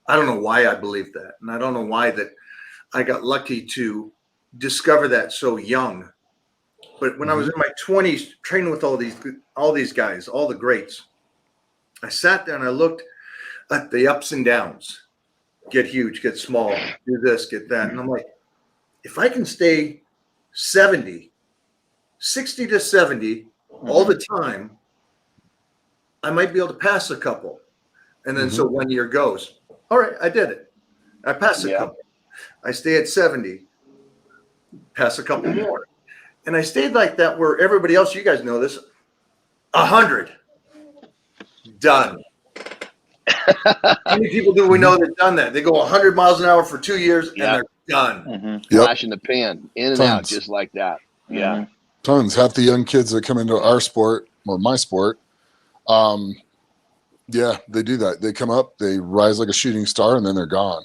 I don't know why I believe that. And I don't know why that I got lucky to discover that so young. But when I was in my 20s, training with all these guys, all the greats, I sat there and I looked at the ups and downs. Get huge, get small, do this, get that. And I'm like, if I can stay 60 to 70 all the time, I might be able to pass a couple. And then so 1 year goes, all right, I did it. I passed a couple. I stay at 70, pass a couple more. And I stayed like that where everybody else, you guys know this, 100. Done. How many people do we know that done that? They go 100 miles an hour for 2 years and they're done. Flash in the pan, in and out, just like that. Yeah. Tons. Half the young kids that come into our sport or my sport, yeah, they do that. They come up, they rise like a shooting star, and then they're gone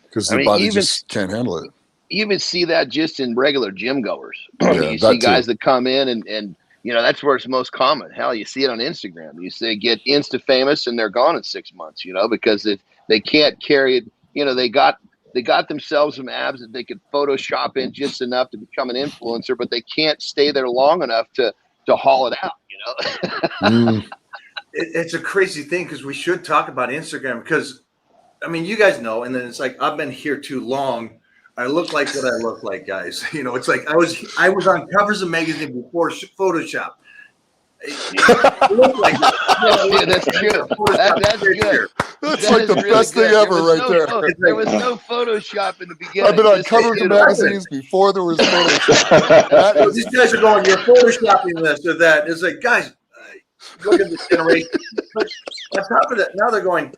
because their body just can't handle it. You even see that just in regular gym goers. Yeah, you see guys that come in and you know, that's where it's most common. Hell, you see it on Instagram. You see get Insta famous and they're gone in 6 months, you know, because they can't carry it. You know, they got themselves some abs that they could Photoshop in just enough to become an influencer, but they can't stay there long enough to haul it out, you know? It's a crazy thing because we should talk about Instagram because, I mean, you guys know, and then it's like, I've been here too long. I look like what I look like, guys. You know, it's like I was on covers of magazine before Photoshop. Like, yeah, that's true. That's good. That's like the best thing ever right there. There was no Photoshop in the beginning. I've been on covers of magazines before there was Photoshop. These guys are going, you're Photoshopping this or that. It's like, guys, look at this generation. But on top of that, now they're going,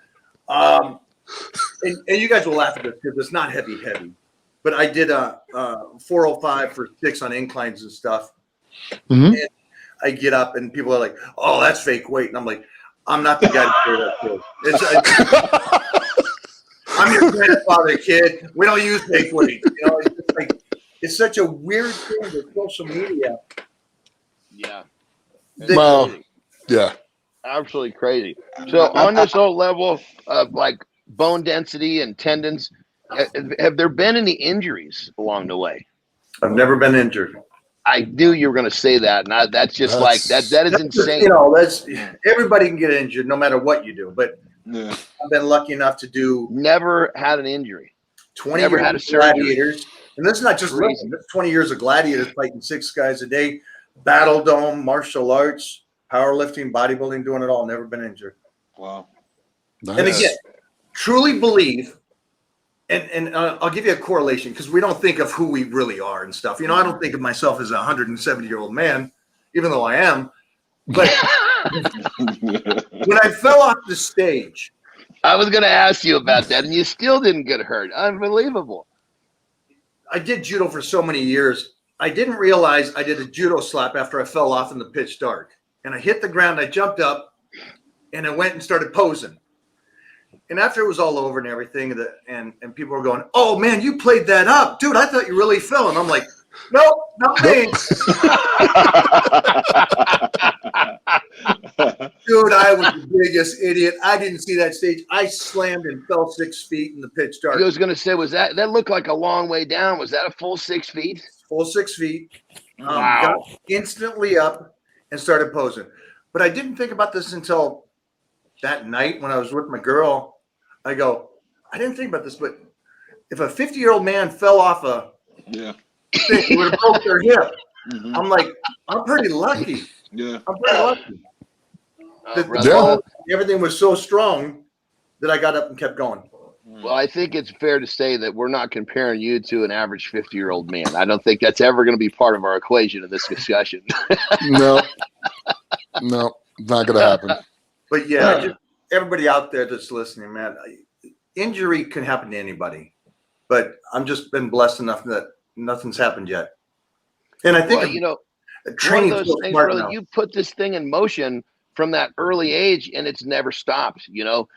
and you guys will laugh at this because it's not heavy. But I did a 405 for 6 on inclines and stuff. And I get up and people are like, "Oh, that's fake weight," and I'm like, "I'm not the guy to say that to." I'm your grandfather, kid. We don't use fake weight. You know, it's just like it's such a weird thing with social media. Yeah. Well, yeah, absolutely crazy. So on this whole level of like bone density and tendons, have there been any injuries along the way? I've never been injured. I knew you were going to say that, and that's just like that. That is insane. You know, that's everybody can get injured no matter what you do. But I've been lucky enough to do. Never had an injury. 20 years had a gladiators, and this is not just wrestling. This 20 years of gladiators fighting 6 guys a day, battle dome, martial arts, powerlifting, bodybuilding, doing it all. Never been injured. Wow. Nice. And again, truly believe. And I'll give you a correlation because we don't think of who we really are and stuff. You know, I don't think of myself as a 170-year-old man, even though I am. But when I fell off the stage. I was going to ask you about that, and you still didn't get hurt. Unbelievable. I did judo for so many years. I didn't realize I did a judo slap after I fell off in the pitch dark. And I hit the ground, I jumped up, and I went and started posing. And after it was all over and everything, and people were going, "Oh man, you played that up, dude! I thought you really fell." And I'm like, "Nope, not me." Dude, I was the biggest idiot. I didn't see that stage. I slammed and fell 6 feet in the pitch dark. I was going to say, that looked like a long way down? Was that a full 6 feet? Full 6 feet. Wow! Got instantly up and started posing. But I didn't think about this until that night when I was with my girl. I go, I didn't think about this, but if a 50-year-old man fell off a thing, it would have broke their hip. I'm like, I'm pretty lucky. Yeah. I'm pretty lucky. Everything was so strong that I got up and kept going. Well, I think it's fair to say that we're not comparing you to an average 50-year-old man. I don't think that's ever going to be part of our equation in this discussion. No, not going to happen. But yeah, just everybody out there that's listening, man, injury can happen to anybody. But I'm just been blessed enough that nothing's happened yet. And I think, training one of those things, brother, you put this thing in motion from that early age, and it's never stopped. You know,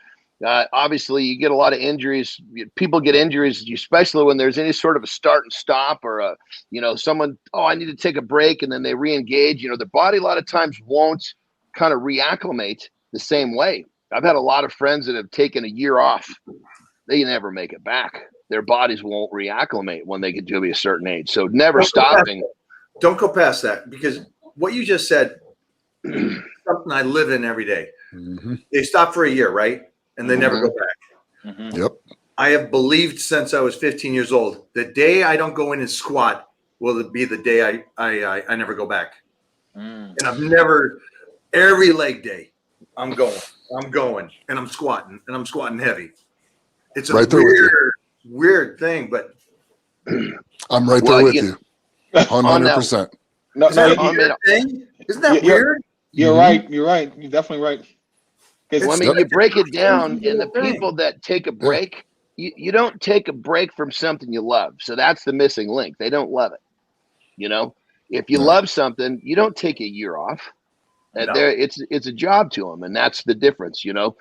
obviously, you get a lot of injuries. People get injuries, especially when there's any sort of a start and stop, or someone, I need to take a break, and then they re-engage. You know, the body a lot of times won't kind of reacclimate the same way. I've had a lot of friends that have taken a year off. They never make it back. Their bodies won't reacclimate when they get to be a certain age. So never stopping. Don't go past that, because what you just said, something I live in every day. Mm-hmm. They stop for a year, right? And they never go back. Mm-hmm. Yep. I have believed since I was 15 years old, the day I don't go in and squat will be the day I never go back. And I've never, every leg day, I'm going, and I'm squatting heavy. It's a right weird thing, but I'm right there with you. 100%. No, Is that a no, weird thing? Isn't that You're- weird? you're right. You're right. You're definitely right. 'Cause- Well, I mean, you break it down, and the people that take a break, you don't take a break from something you love. So that's the missing link. They don't love it. You know, if you love something, you don't take a year off. No. It's a job to them, and that's the difference. You know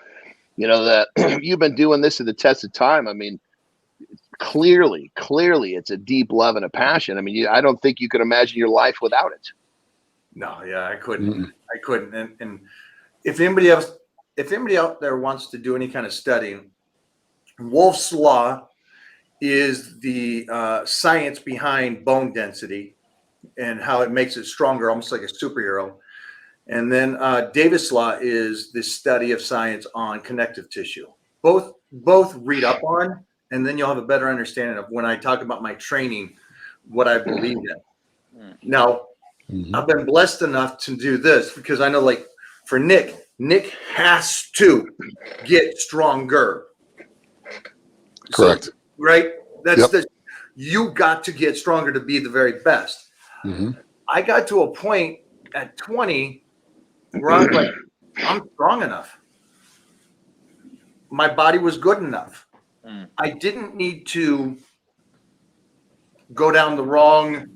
that you've been doing this at the test of time. I mean, clearly, it's a deep love and a passion. I mean, I don't think you could imagine your life without it. No, yeah, I couldn't. I couldn't. And if anybody out there wants to do any kind of studying, Wolff's Law is the science behind bone density and how it makes it stronger, almost like a superhero. And then Davis Law is the study of science on connective tissue. Both read up on, and then you'll have a better understanding of when I talk about my training, what I believe in. Now, I've been blessed enough to do this because I know, like for Nick has to get stronger. Correct. So, right? That's you got to get stronger to be the very best. I got to a point at 20 where I was like, I'm strong enough. My body was good enough. I didn't need to go down the wrong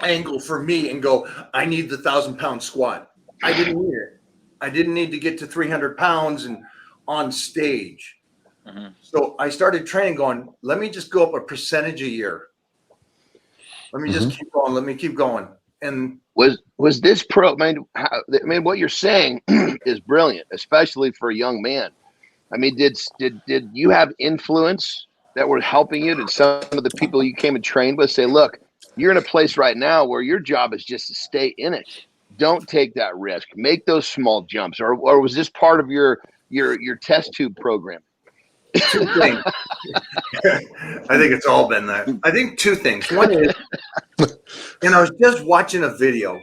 angle for me and go, I need the 1,000-pound squat. I didn't need it. I didn't need to get to 300 pounds and on stage. So I started training going, let me just go up a percentage a year. Let me just keep going. Let me keep going. And was this pro? I mean, what you're saying is brilliant, especially for a young man. I mean, did you have influence that were helping you? Did some of the people you came and trained with say, look, you're in a place right now where your job is just to stay in it. Don't take that risk. Make those small jumps. Or was this part of your test tube program? Two things. I think it's all been that. I think two things. One is, and I was just watching a video,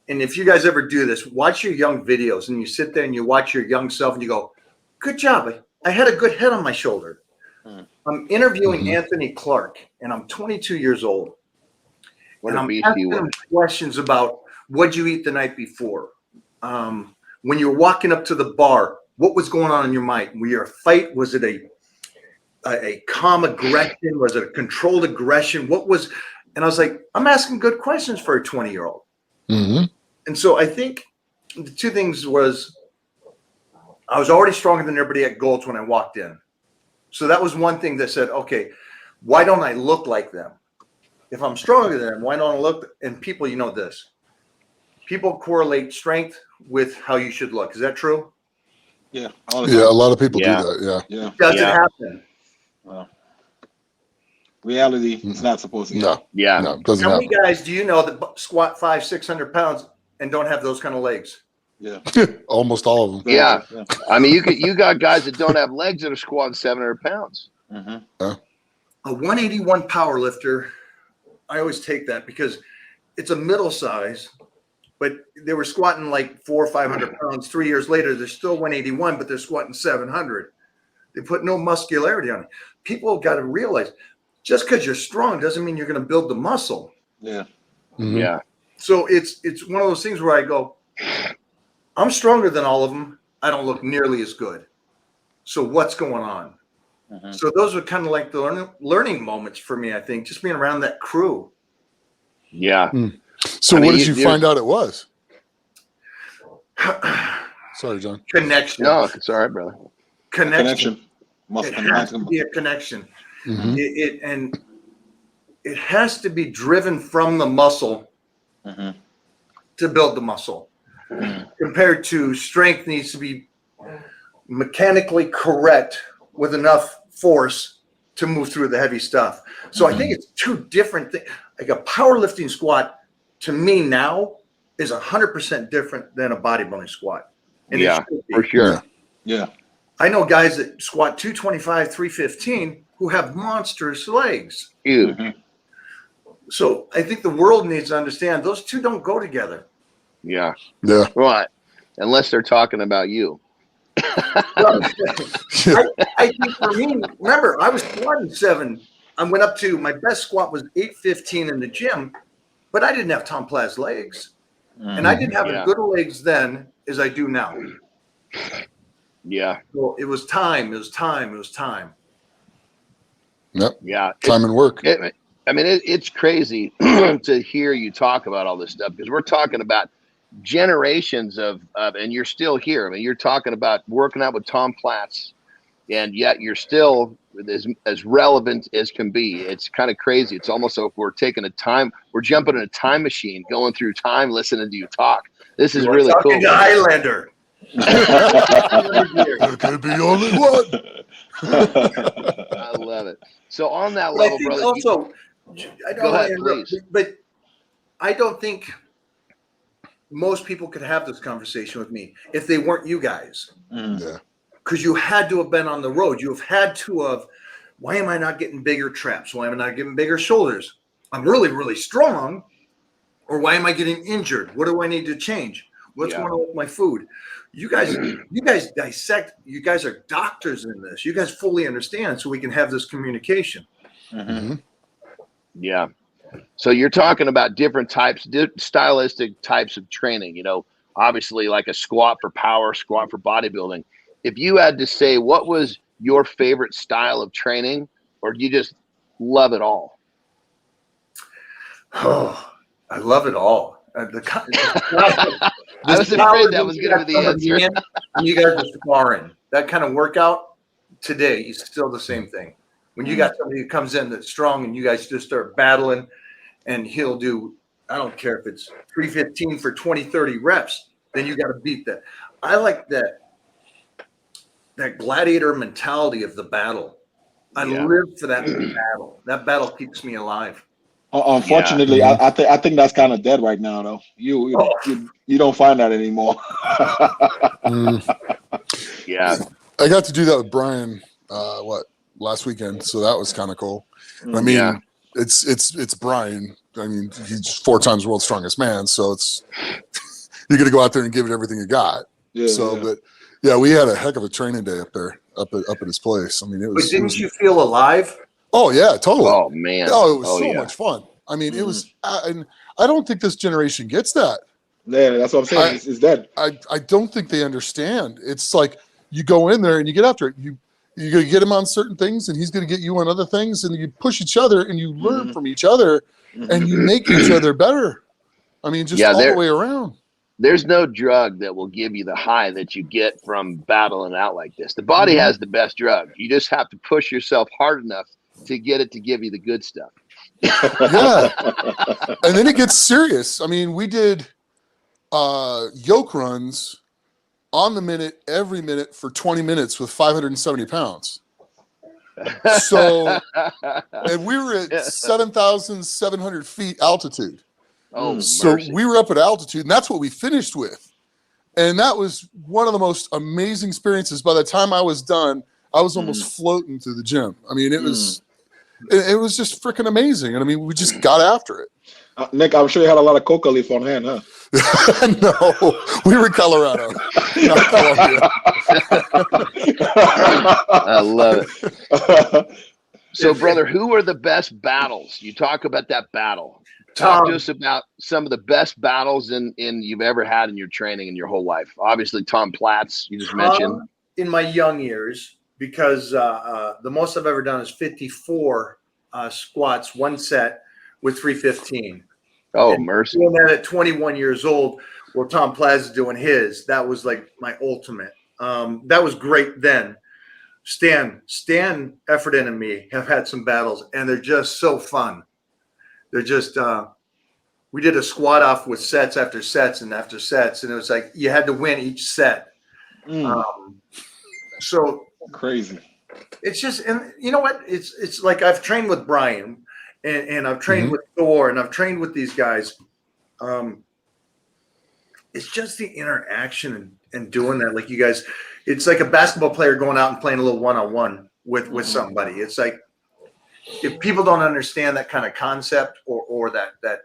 and if you guys ever do this, watch your young videos, and you sit there and you watch your young self, and you go, "Good job! I had a good head on my shoulder." I'm interviewing Anthony Clark, and I'm 22 years old, and I'm asking him questions about what'd you eat the night before, when you were walking up to the bar. What was going on in your mind? Were you a fight? Was it a calm aggression? Was it a controlled aggression? What was? And I was like, I'm asking good questions for a 20-year-old. And so I think the two things was I was already stronger than everybody at Gold's when I walked in. So that was one thing that said, okay, why don't I look like them? If I'm stronger than them, why don't I look? And people, you know this. People correlate strength with how you should look. Is that true? Yeah. A lot of people do that. Yeah. Does it happen? Well, reality is not supposed to. No, it doesn't How happen. many guys do you know that squat 500-600 pounds and don't have those kind of legs? Yeah. Almost all of them. Yeah. I mean, you got guys that don't have legs that are squatting 700 pounds. A 181 power lifter, I always take that because it's a middle size, but they were squatting like 400 or 500 pounds. 3 years later, they're still 181, but they're squatting 700. They put no muscularity on it. People have got to realize just because you're strong doesn't mean you're going to build the muscle. Yeah. Yeah. So it's one of those things where I go, I'm stronger than all of them. I don't look nearly as good. So what's going on? So those are kind of like the learning moments for me, I think, just being around that crew. Yeah. So what did you find out it was? Sorry, John. Connection. No, it's all right, brother. Connection. Must It has to be a connection. It has to be driven from the muscle to build the muscle. Compared to strength needs to be mechanically correct with enough force to move through the heavy stuff. So I think it's two different things. Like a powerlifting squat to me now is 100% different than a bodybuilding squat. And Yeah, for sure. Yeah. I know guys that squat 225, 315 who have monstrous legs. Huge. So I think the world needs to understand those two don't go together. Yeah. Yeah. Right. Unless they're talking about you. I think for me, remember, I was squatting 7. I went up to my best squat was 815 in the gym, but but I didn't have Tom Platz legs, and I didn't have as good legs then as I do now. Yeah. So it was time. It was time. It was time. Yep. Yeah. Time and work. It's crazy to hear you talk about all this stuff, because we're talking about generations of, and you're still here. I mean, you're talking about working out with Tom Platz, and yet you're still as relevant as can be. It's kind of crazy. It's almost like we're jumping in a time machine, going through time, listening to you talk. This is really cool. Talking to Highlander. There could be only one. I love it. So on that level, brother. Also, go ahead, please. But I don't think most people could have this conversation with me if they weren't you guys. Yeah. Because you had to have been on the road. You have had to have, why am I not getting bigger traps? Why am I not getting bigger shoulders? I'm really, really strong. Or why am I getting injured? What do I need to change? What's going on with my food? You guys dissect. You guys are doctors in this. You guys fully understand, so we can have this communication. Mm-hmm. Yeah. So you're talking about different types, stylistic types of training, you know, obviously like a squat for power, squat for bodybuilding. If you had to say, what was your favorite style of training, or do you just love it all? Oh, I love it all. I was afraid that was going to be the answer. You guys are sparring. That kind of workout today is still the same thing. When you got somebody who comes in that's strong and you guys just start battling, and he'll do, I don't care if it's 315 for 20, 30 reps, then you got to beat that. I like that gladiator mentality of the battle. I live for that battle. That battle keeps me alive. Unfortunately, I think that's kind of dead right now, though. You don't find that anymore. Yeah, I got to do that with Brian. Last weekend, so that was kind of cool. I mean, it's Brian. I mean, he's 4 times world's strongest man, so it's you're gonna go out there and give it everything you got. But we had a heck of a training day up there, up at his place. I mean, it was. But didn't you feel alive? Oh yeah, totally. Oh man. Oh, it was so much fun. I mean, it was, and I don't think this generation gets that. Yeah, that's what I'm saying. It's dead. I don't think they understand. It's like you go in there and you get after it. You're going to get him on certain things, and he's going to get you on other things, and you push each other, and you learn from each other, and you make each other better. I mean, just all the way around. There's no drug that will give you the high that you get from battling out like this. The body has the best drug. You just have to push yourself hard enough to get it to give you the good stuff. Yeah. And then it gets serious. I mean, we did yoke runs on the minute, every minute for 20 minutes with 570 pounds. So, and we were at 7,700 feet altitude. Oh, so mercy. we were up at altitude, and that's what we finished with. And that was one of the most amazing experiences. By the time I was done, I was almost floating through the gym. I mean, it was just freaking amazing. And I mean, we just got after it. Nick, I'm sure you had a lot of coca leaf on hand, huh? No, we were in Colorado, not Colombia. I love it. So, brother, who are the best battles? You talk about that battle. Talk to us about some of the best battles in you've ever had in your training in your whole life. Obviously, Tom Platz, you just mentioned. In my young years, because the most I've ever done is 54 squats, one set with 315. Oh, and mercy. Doing that at 21 years old, where Tom Platz is doing his, that was like my ultimate. That was great then. Stan, Efferton, and me have had some battles, and they're just so fun. They're just we did a squat off with sets after sets and after sets, and it was like you had to win each set. So crazy. It's just, and you know what? It's like I've trained with Brian, and I've trained with Thor, and I've trained with these guys. It's just the interaction and doing that. Like you guys, it's like a basketball player going out and playing a little one-on-one with somebody. It's like, if people don't understand that kind of concept or that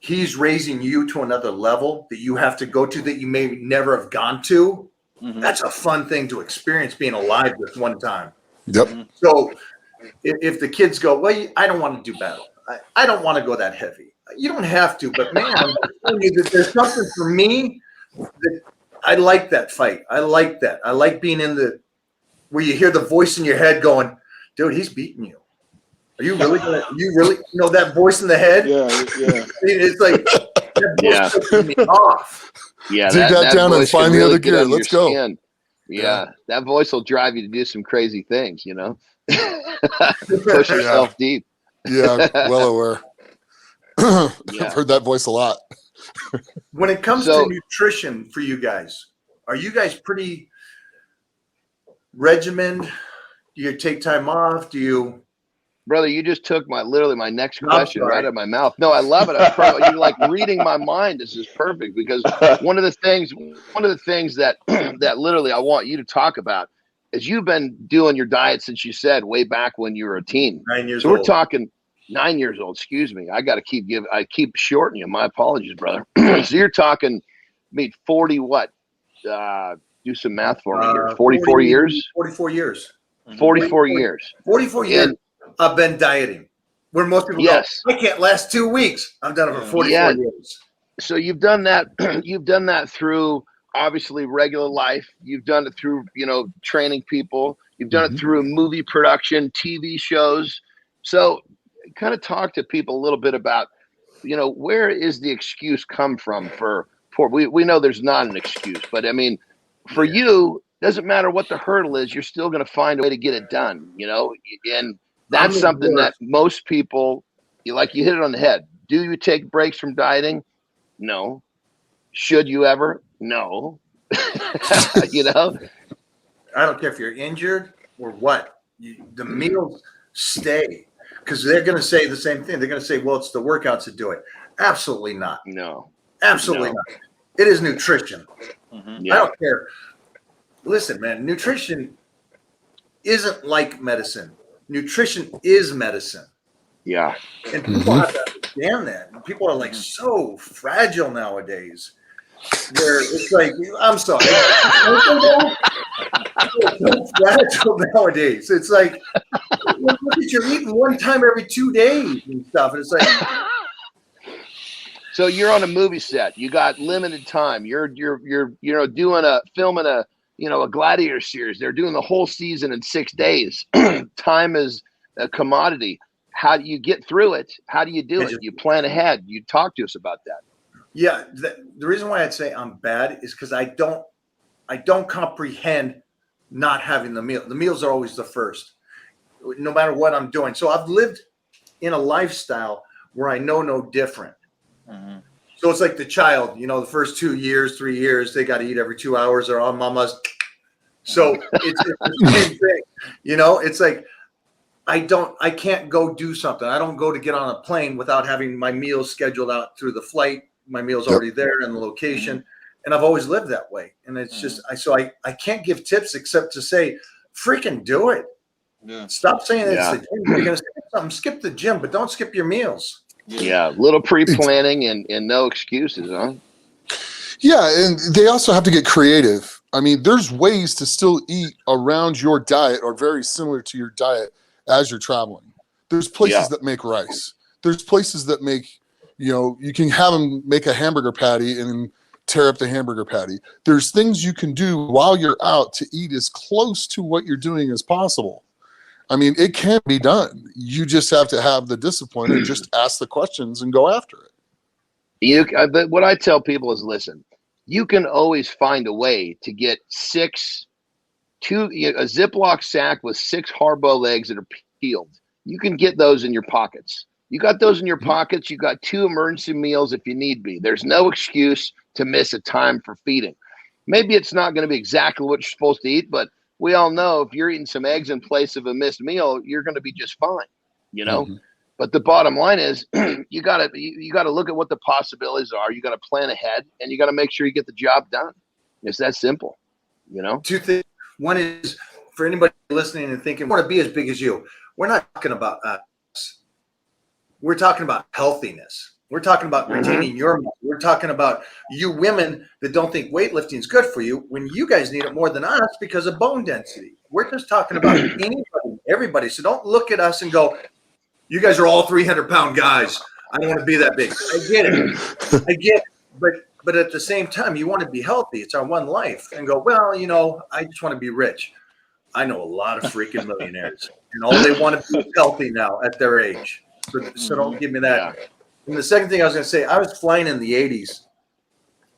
he's raising you to another level that you have to go to that you may never have gone to, that's a fun thing to experience being alive with one time. Yep. So if the kids go, well, I don't want to do battle. I don't want to go that heavy. You don't have to, but man, I'm telling you that there's something for me that I like that fight. I like that. I like being in the where you hear the voice in your head going, dude, he's beating you. Are you really gonna? You really know that voice in the head? Yeah. It's like that voice puts me off. Yeah, dig that down and voice can find the really other get gear. under Let's your go. skin. Yeah, that voice will drive you to do some crazy things, you know. Push yourself deep. Yeah, well aware. Yeah. I've heard that voice a lot. When it comes So- to nutrition for you guys, are you guys pretty regimented? Do you take time off? Do you? Brother, you just took literally my next I'm question sorry. right out of my mouth. No, I love it. You're like reading my mind. This is perfect because one of the things that that literally I want you to talk about is you've been doing your diet since you said way back when you were a teen. 9 years So old. we're talking 9 years old. Excuse me. I keep shortening you. My apologies, brother. So you're talking 40 what? Do some math for me here. 44 years? 44 years. 44 years. 44 years. I've been dieting. Where most people Yes. go, I can't last 2 weeks. I've done it for 44 Yeah. years. So you've done that. You've done that through obviously regular life. You've done it through, training people. You've done it through movie production, TV shows. So kind of talk to people a little bit about, where is the excuse come from for we know there's not an excuse, but I mean, for you, doesn't matter what the hurdle is, you're still going to find a way to get it done, and that's something that most people, you hit it on the head. Do you take breaks from dieting? No. Should you ever? No. I don't care if you're injured or what. The meals stay because they're going to say the same thing. They're going to say, well, it's the workouts that do it. Absolutely not. No. Absolutely not. It is nutrition. Yeah. I don't care. Listen, man, nutrition isn't like medicine. Nutrition is medicine. Yeah. And people have to understand that. People are like so fragile nowadays. Where it's like, I'm sorry. So fragile nowadays. It's like, look at you're eating one time every 2 days and stuff. And it's like, so you're on a movie set. You got limited time. You're filming a Gladiator series. They're doing the whole season in 6 days. Time is a commodity. How do you get through it? How do you do it? You plan ahead. You talk to us about that. yeah, the reason why I'd say I'm bad is because I don't comprehend not having the meal. The meals are always the first, no matter what I'm doing. So I've lived in a lifestyle where I know no different. So it's like the child, the first 2 years, 3 years, they got to eat every 2 hours or on mama's. So it's the same thing, it's like, I can't go do something. I don't go to get on a plane without having my meals scheduled out through the flight. My meal's already there in the location. And I've always lived that way. And it's just, I can't give tips except to say, freaking do it. Yeah. Stop saying it's the gym. You're going to skip something. Skip the gym, but don't skip your meals. Yeah. Little pre-planning and no excuses, huh? Yeah, and they also have to get creative. I mean, there's ways to still eat around your diet or very similar to your diet as you're traveling. There's places that make rice. There's places that make, you can have them make a hamburger patty and tear up the hamburger patty. There's things you can do while you're out to eat as close to what you're doing as possible. I mean, it can be done. You just have to have the discipline and just ask the questions and go after it. But what I tell people is, listen, you can always find a way to get a Ziploc sack with 6 hard-boiled eggs that are peeled. You can get those in your pockets. You got those in your pockets. You got 2 emergency meals if you need be. There's no excuse to miss a time for feeding. Maybe it's not going to be exactly what you're supposed to eat, but we all know if you're eating some eggs in place of a missed meal, you're going to be just fine, But the bottom line is you got to look at what the possibilities are. You got to plan ahead and you got to make sure you get the job done. It's that simple, 2 things. One is for anybody listening and thinking, I want to be as big as you. We're not talking about us. We're talking about healthiness. We're talking about retaining your muscle. We're talking about you women that don't think weightlifting is good for you when you guys need it more than us because of bone density. We're just talking about anybody, everybody. So don't look at us and go, You guys are all 300-pound guys. I don't want to be that big. I get it. But at the same time, you want to be healthy. It's our one life. And go, well, I just want to be rich. I know a lot of freaking millionaires, and all they want to be healthy now at their age. So don't give me that. Yeah. And the second thing I was going to say, I was flying in the 80s,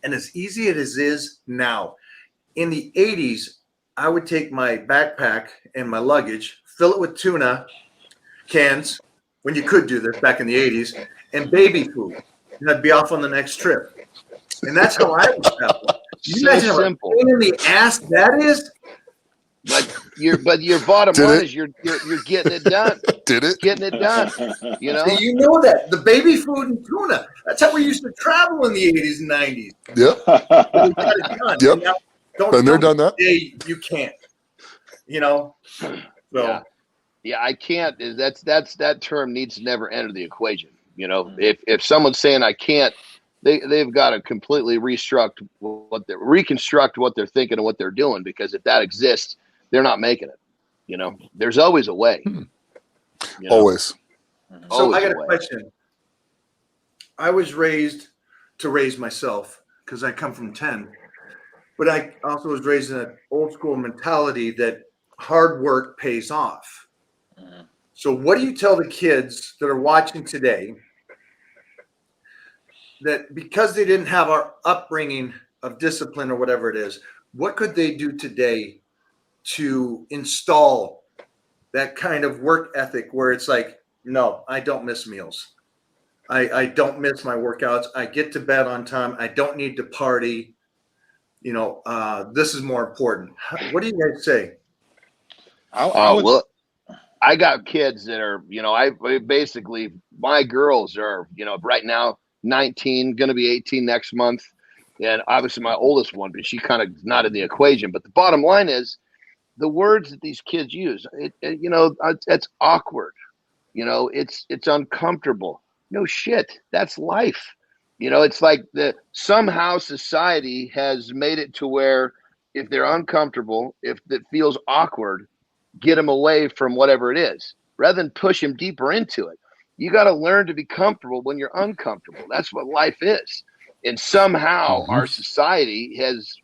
and as easy as it is now, in the 80s, I would take my backpack and my luggage, fill it with tuna cans, when you could do this back in the 80s, and baby food. And I'd be off on the next trip. And that's how I was traveling. You imagine how simple. Pain in the ass that is? But your bottom line is you're getting it done. Did it? Getting it done. So you know that. The baby food and tuna. That's how we used to travel in the 80s and 90s. Yep. We got it done. Yep. Don't done that. You can't. So yeah, I can't. That term needs to never enter the equation. If someone's saying I can't, they've got to completely reconstruct what they're thinking and what they're doing, because if that exists, they're not making it. There's always a way. Always. So I got a question. I was raised to raise myself because I come from 10, but I also was raised in an old school mentality that hard work pays off. So what do you tell the kids that are watching today that because they didn't have our upbringing of discipline or whatever it is, what could they do today to install that kind of work ethic where it's like, no, I don't miss meals. I don't miss my workouts. I get to bed on time. I don't need to party. This is more important. What do you guys say? I got kids that are, my girls are, right now, 19, going to be 18 next month. And obviously my oldest one, but she kind of not in the equation. But the bottom line is the words that these kids use, it's awkward. It's uncomfortable. No shit. That's life. It's like somehow society has made it to where if they're uncomfortable, if it feels awkward, get them away from whatever it is rather than push them deeper into it. You got to learn to be comfortable when you're uncomfortable. That's what life is. And somehow our society has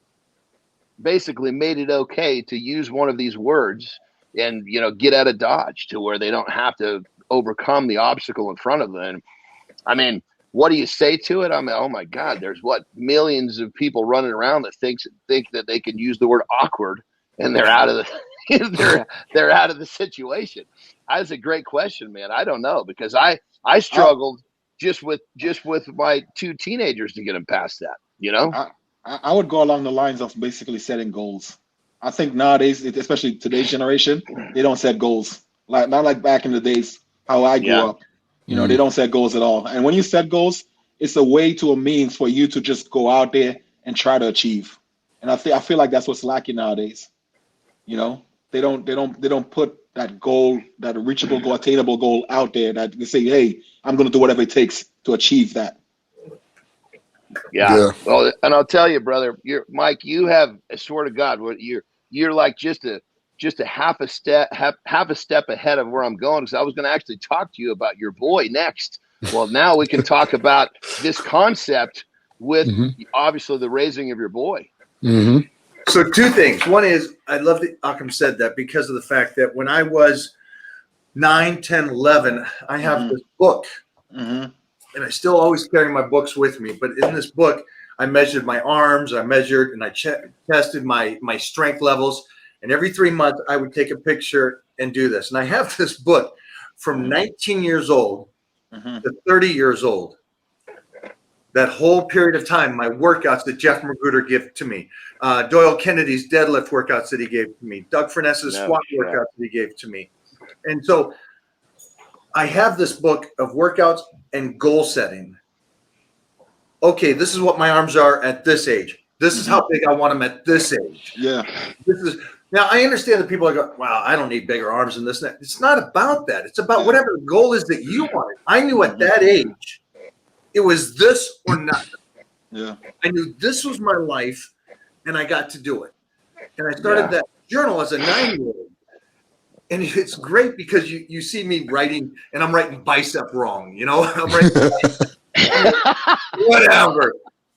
basically made it okay to use one of these words and, get out of Dodge to where they don't have to overcome the obstacle in front of them. I mean, what do you say to it? I mean, oh my God, there's millions of people running around that think that they can use the word awkward and they're out of the they're out of the situation. That's a great question, man. I don't know, because I struggled just with my two teenagers to get them past that. I would go along the lines of basically setting goals. I think nowadays, especially today's generation, they don't set goals. Not like back in the days how I grew up. They don't set goals at all. And when you set goals, it's a way to a means for you to just go out there and try to achieve. And I feel like that's what's lacking nowadays. They don't put that goal, that reachable goal, attainable goal out there that they say, hey, I'm going to do whatever it takes to achieve that. Yeah. Well, and I'll tell you, brother, Mike, you have, I swear to God, you're like just a half a step ahead of where I'm going, because I was going to actually talk to you about your boy next. Well, now we can talk about this concept with obviously the raising of your boy. Mm-hmm. So two things. One is, I love that Akam said that because of the fact that when I was 9, 10, 11, I have this book. And I still always carry my books with me. But in this book, I measured my arms, I measured and I tested my strength levels. And every 3 months, I would take a picture and do this. And I have this book from 19 years old to 30 years old. That whole period of time, my workouts that Jeff Magruder gave to me, Doyle Kennedy's deadlift workouts that he gave to me, Doug Furness's squat workouts that he gave to me. And so I have this book of workouts and goal setting. Okay, this is what my arms are at this age. This is how big I want them at this age. Yeah. Now, I understand that people are going, wow, I don't need bigger arms than this and that. It's not about that. It's about whatever the goal is that you want. I knew at that age, it was this or nothing. Yeah. I knew this was my life, and I got to do it. And I started that journal as a 9-year-old. And it's great because you see me writing, and I'm writing bicep wrong, you know, I'm writing whatever.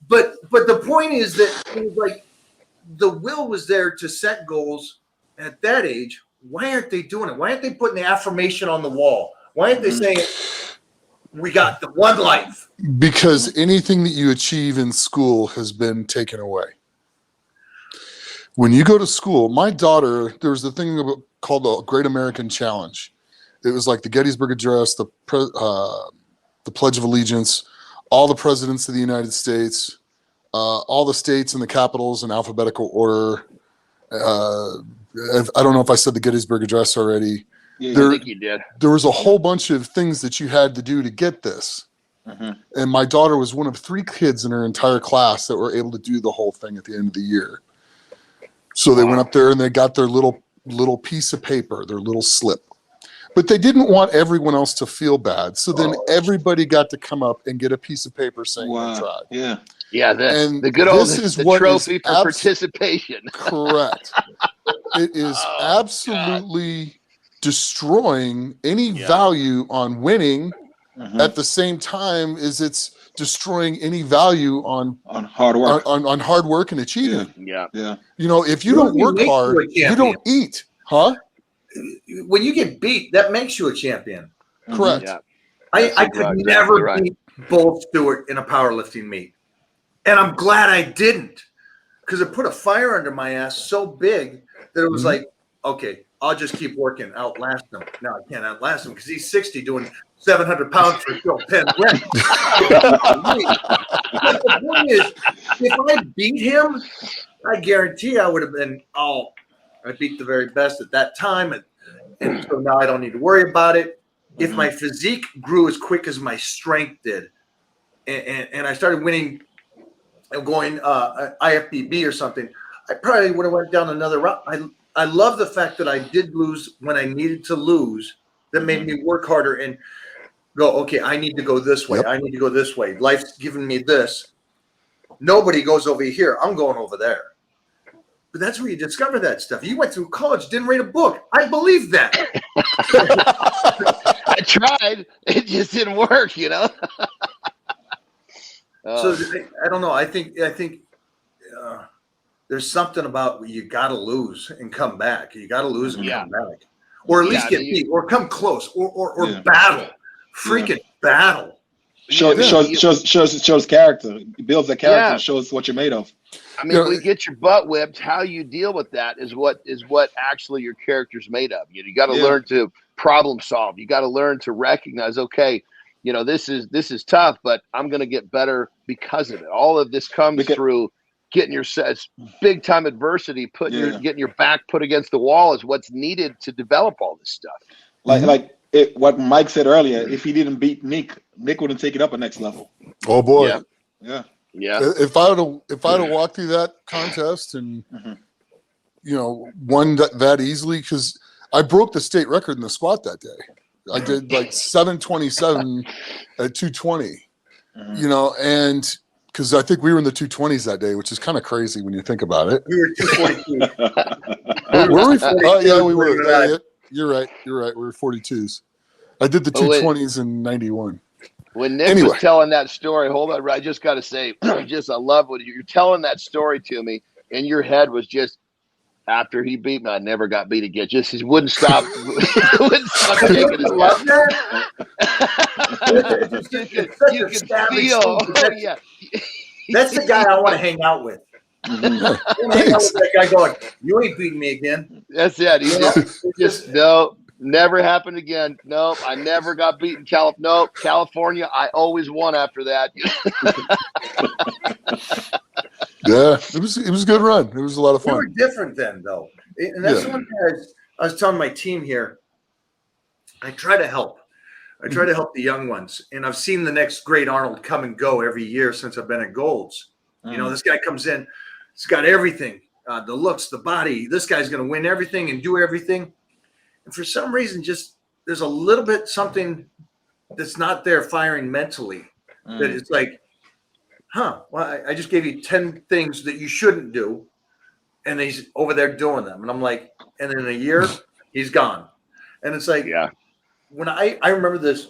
But the point is that it was like the will was there to set goals at that age. Why aren't they doing it? Why aren't they putting the affirmation on the wall? Why aren't they saying, we got the one life? Because anything that you achieve in school has been taken away. When you go to school, my daughter, there was a thing called the Great American Challenge. It was like the Gettysburg Address, the Pledge of Allegiance, all the presidents of the United States, all the states and the capitals in alphabetical order. I don't know if I said the Gettysburg Address already. I think you did. There was a whole bunch of things that you had to do to get this. And my daughter was one of 3 kids in her entire class that were able to do the whole thing at the end of the year. So they went up there and they got their little piece of paper, their little slip. But they didn't want everyone else to feel bad. So then everybody got to come up and get a piece of paper saying they tried. Yeah, and the good old trophy for participation. Correct. It is absolutely destroying any value on winning. At the same time as it's destroying any value on hard work, on hard work and achieving. Yeah. You know, if you don't work hard, you don't eat, huh? When you get beat, that makes you a champion. Correct. Yeah. I could never beat Bull Stewart in a powerlifting meet, and I'm glad I didn't, because it put a fire under my ass so big that it was like, okay, I'll just keep working, outlast him. No, I can't outlast him because he's 60 doing 700 pounds for still 10 reps. But the point is, if I beat him, I guarantee I would have been, I beat the very best at that time. And so now I don't need to worry about it. If my physique grew as quick as my strength did, and I started winning, going IFBB or something, I probably would have went down another route. I love the fact that I did lose when I needed to lose. That made me work harder and go, okay, I need to go this way. I need to go this way. Life's given me this. Nobody goes over here. I'm going over there. But that's where you discover that stuff. You went through college, didn't read a book. I believe that. I tried. It just didn't work, you know? So I don't know. I think there's something about you got to lose and come back. You got to lose and come back, or at least get beat, or come close, or battle, freaking battle. Shows character. It builds a character. And shows what you're made of. I mean, we get your butt whipped. How you deal with that is what actually your character's made of. You got to learn to problem solve. You got to learn to recognize, okay, you know, this is tough, but I'm going to get better because of it. All of this comes through getting your big time adversity, getting your back put against the wall is what's needed to develop all this stuff. What Mike said earlier, if he didn't beat Nick wouldn't take it up a next level. Oh boy. Yeah. If I had walked through that contest and you know, won that easily, because I broke the state record in the squat that day. I did like 727 at 220. You know, and because I think we were in the 220s that day, which is kind of crazy when you think about it. We were 242. Were we? Yeah, we were. You're right. We were 42s. I did the 220s in 91. When Nick was telling that story, hold on, I just got to say, I love what you're telling that story to me, and your head was just, after he beat me, I never got beat again. Just he wouldn't stop. Wouldn't stop taking his You can feel. That's the guy I want to hang out with. Hang out with that guy going, you ain't beating me again. That's it. He just no. Never happened again. Nope. I never got beaten. Nope. California, I always won after that. Yeah, it was a good run. It was a lot of fun. We were different then, though. And that's one thing I was telling my team here. I try to help. I try to help the young ones. And I've seen the next great Arnold come and go every year since I've been at Golds. You know, this guy comes in, he's got everything, the looks, the body. This guy's going to win everything and do everything. And for some reason, just there's a little bit something that's not there firing mentally. That it's like, well, I just gave you 10 things that you shouldn't do. And he's over there doing them. And I'm like, and in a year, he's gone. And it's like, Yeah. when I remember this,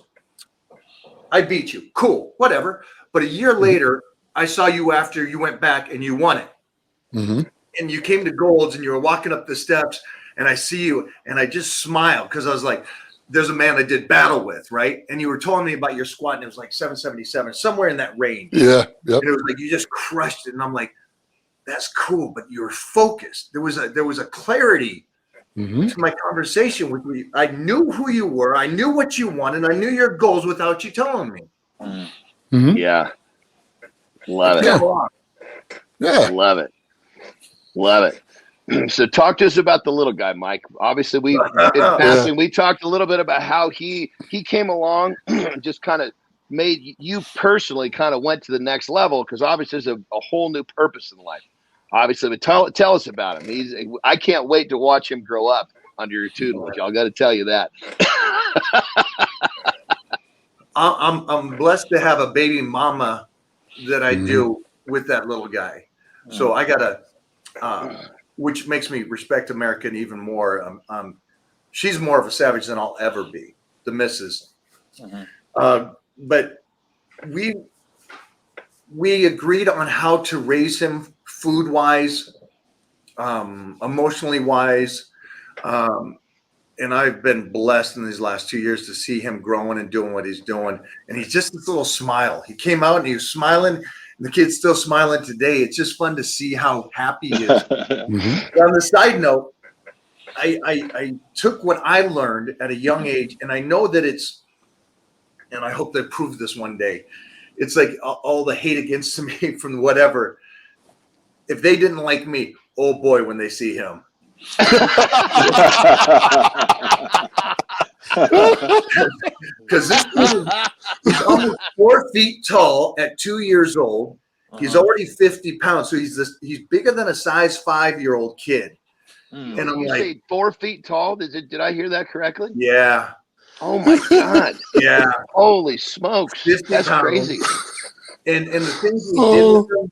I beat you. Cool, whatever. But a year later, I saw you after you went back and you won it. Mm-hmm. And you came to Gold's and you were walking up the steps and I see you and I just smiled because I was like, there's a man I did battle with, right? And you were telling me about your squat and it was like 777, somewhere in that range. Yeah. Yep. And it was like, you just crushed it. And I'm like, that's cool, but you were focused. There was a clarity to my conversation with you. I knew who you were. I knew what you wanted. I knew your goals without you telling me. Mm-hmm. Yeah. Love it. Yeah. Yeah. Love it. Love it. So talk to us about the little guy, Mike. Obviously, we talked a little bit about how he came along, just kind of made you personally kind of went to the next level because obviously there's a whole new purpose in life. Obviously, but tell us about him. I can't wait to watch him grow up under your tutelage. I got to tell you that. I'm blessed to have a baby mama that I do with that little guy. So I gotta, which makes me respect American even more. She's more of a savage than I'll ever be, the missus. But we agreed on how to raise him food wise, emotionally wise. And I've been blessed in these last 2 years to see him growing and doing what he's doing. And he's just this little smile. He came out and he was smiling. And the kid's still smiling today. It's just fun to see how happy he is. On the side note, I took what I learned at a young age, and I know that it's, and I hope they prove this one day. It's like all the hate against me from whatever. If they didn't like me, oh boy, when they see him. Because this kid is almost 4 feet tall at 2 years old. He's already 50 pounds, so he's bigger than a size 5-year-old kid. And I'm you like, say 4 feet tall? Did I hear that correctly? yeah. Oh my God! Yeah. Holy smokes! 50 That's pounds. crazy. And the things we did with him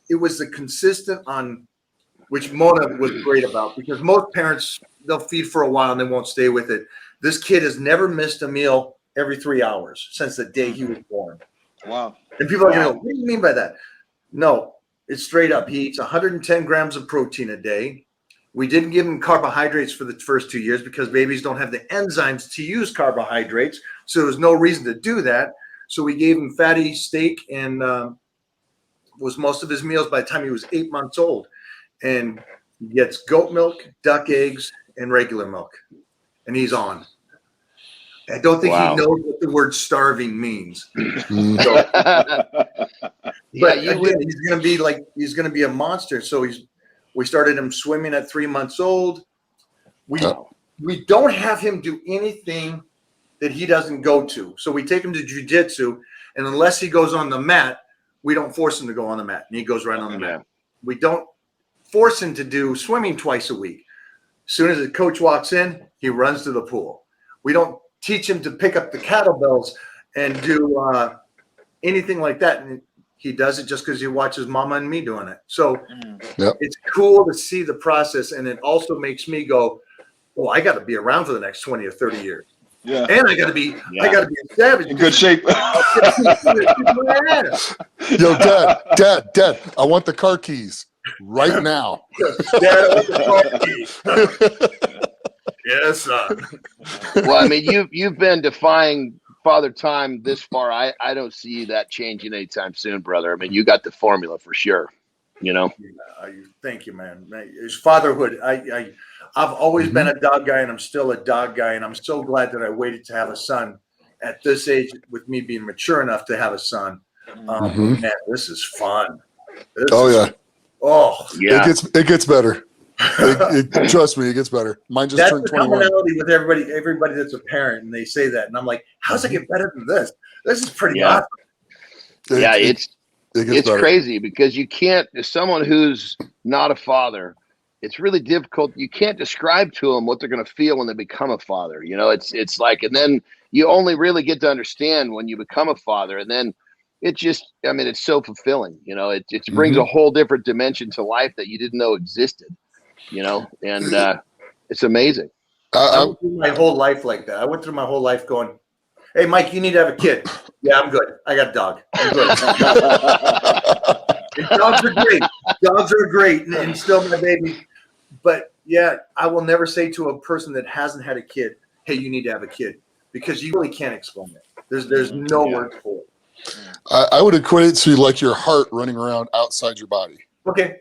was the consistent on, which Mona was great about, because most parents, they'll feed for a while and they won't stay with it. This kid has never missed a meal every 3 hours since the day he was born. Wow. And people are going to go, what do you mean by that? No, it's straight up. He eats 110 grams of protein a day. We didn't give him carbohydrates for the first 2 years because babies don't have the enzymes to use carbohydrates. So there was no reason to do that. So we gave him fatty steak and was most of his meals by the time he was 8 months old. And he gets goat milk, duck eggs, and regular milk. And he's on. I don't think he knows what the word starving means. So, but again, he's gonna be a monster. So we started him swimming at 3 months old. We don't have him do anything that he doesn't go to. So we take him to jiu-jitsu, and unless he goes on the mat, we don't force him to go on the mat. And he goes right on the mat. We don't force him to do swimming twice a week. As soon as the coach walks in, he runs to the pool. We don't teach him to pick up the kettlebells and do anything like that. And he does it just because he watches Mama and me doing it. So it's cool to see the process. And it also makes me go, well, I got to be around for the next 20 or 30 years. Yeah. And I got to be a savage. In good shape. Yo, Dad, I want the car keys right now. Dad, I want the car keys. Yes, son. Well, I mean, you've been defying Father Time this far. I don't see that changing anytime soon, brother. I mean, you got the formula for sure. You know. Yeah, thank you, man. It's fatherhood. I've always been a dog guy, and I'm still a dog guy, and I'm so glad that I waited to have a son at this age, with me being mature enough to have a son. Man, this is fun. It gets better. Trust me, it gets better. Mine just turned 21. That's the commonality with everybody that's a parent, and they say that, and I'm like, how's it get better than this? This is pretty awesome. It's crazy because you can't, as someone who's not a father, it's really difficult. You can't describe to them what they're going to feel when they become a father. You know, it's like, and then you only really get to understand when you become a father, and then it just, I mean, it's so fulfilling. You know, it brings a whole different dimension to life that you didn't know existed. You know, and it's amazing. I went through my whole life like that. I went through my whole life going, hey, Mike, you need to have a kid. Yeah, I'm good. I got a dog. I'm good. Dogs are great. Dogs are great and still my baby. But yeah, I will never say to a person that hasn't had a kid, hey, you need to have a kid, because you really can't explain it. There's no word for it. I would equate it to like your heart running around outside your body. Okay.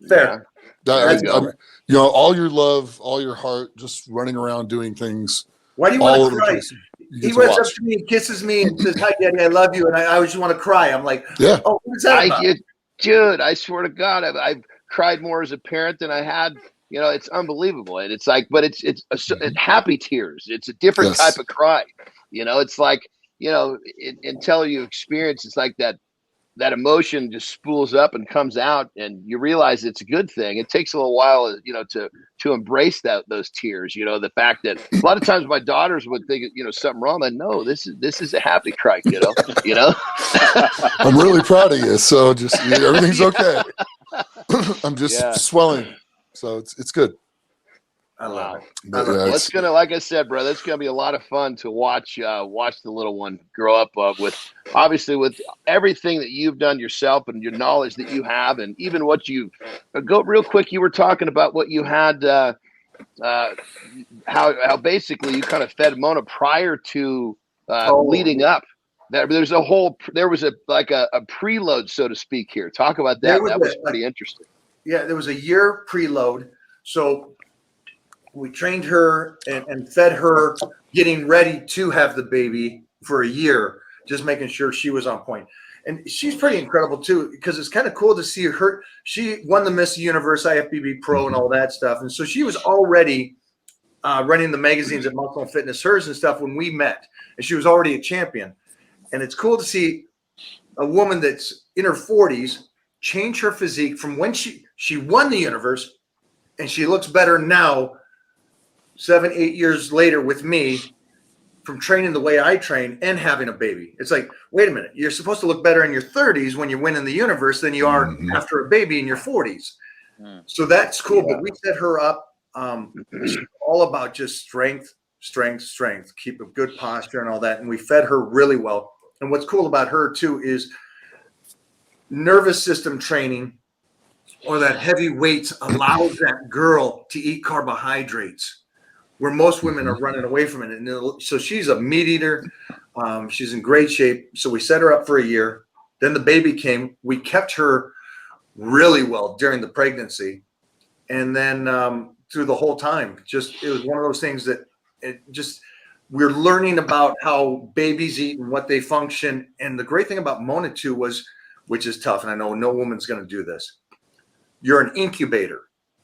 Fair. All your love, all your heart, just running around doing things. Why do you want to cry? He runs up to me and kisses me and says, hi, Daddy, I love you. And I always want to cry. I'm like, yeah. Oh, what is that about? Dude, I swear to God, I've cried more as a parent than I had. It's unbelievable. And it's like, but it's happy tears. It's a different type of cry. It's like, until you experience, it's like that emotion just spools up and comes out, and you realize it's a good thing. It takes a little while, to embrace those tears. The fact that a lot of times my daughters would think, something wrong. And no, this is a happy cry, kiddo. I'm really proud of you. So just everything's okay. I'm just swelling, so it's good. I love it. It's gonna, like I said, brother, it's gonna be a lot of fun to watch the little one grow up with everything that you've done yourself and your knowledge that you have, and even what you go real quick. You were talking about what you had, how basically you kind of fed Mona prior to leading up. There was a preload, so to speak. Here, talk about that. That was pretty interesting. Yeah, there was a year preload, so we trained her and fed her, getting ready to have the baby for a year, just making sure she was on point. And she's pretty incredible too, because it's kind of cool to see her. She won the Miss Universe IFBB Pro and all that stuff. And so she was already running the magazines at Muscle and Fitness, hers and stuff, when we met. And she was already a champion. And it's cool to see a woman that's in her 40s change her physique from when she won the universe, and she looks better now, 7-8 years later with me, from training the way I train and having a baby. It's like, wait a minute, you're supposed to look better in your 30s when you're winning the universe than you are after a baby in your 40s. So that's cool. But we set her up. It's all about just strength, keep a good posture and all that. And we fed her really well. And what's cool about her too is nervous system training, or that heavy weights, allows that girl to eat carbohydrates, where most women are running away from it. And so she's a meat eater. She's in great shape. So we set her up for a year. Then the baby came. We kept her really well during the pregnancy. And then through the whole time, it was one of those things that we're learning about how babies eat and what they function. And the great thing about Mona too was, which is tough, and I know no woman's going to do this, you're an incubator.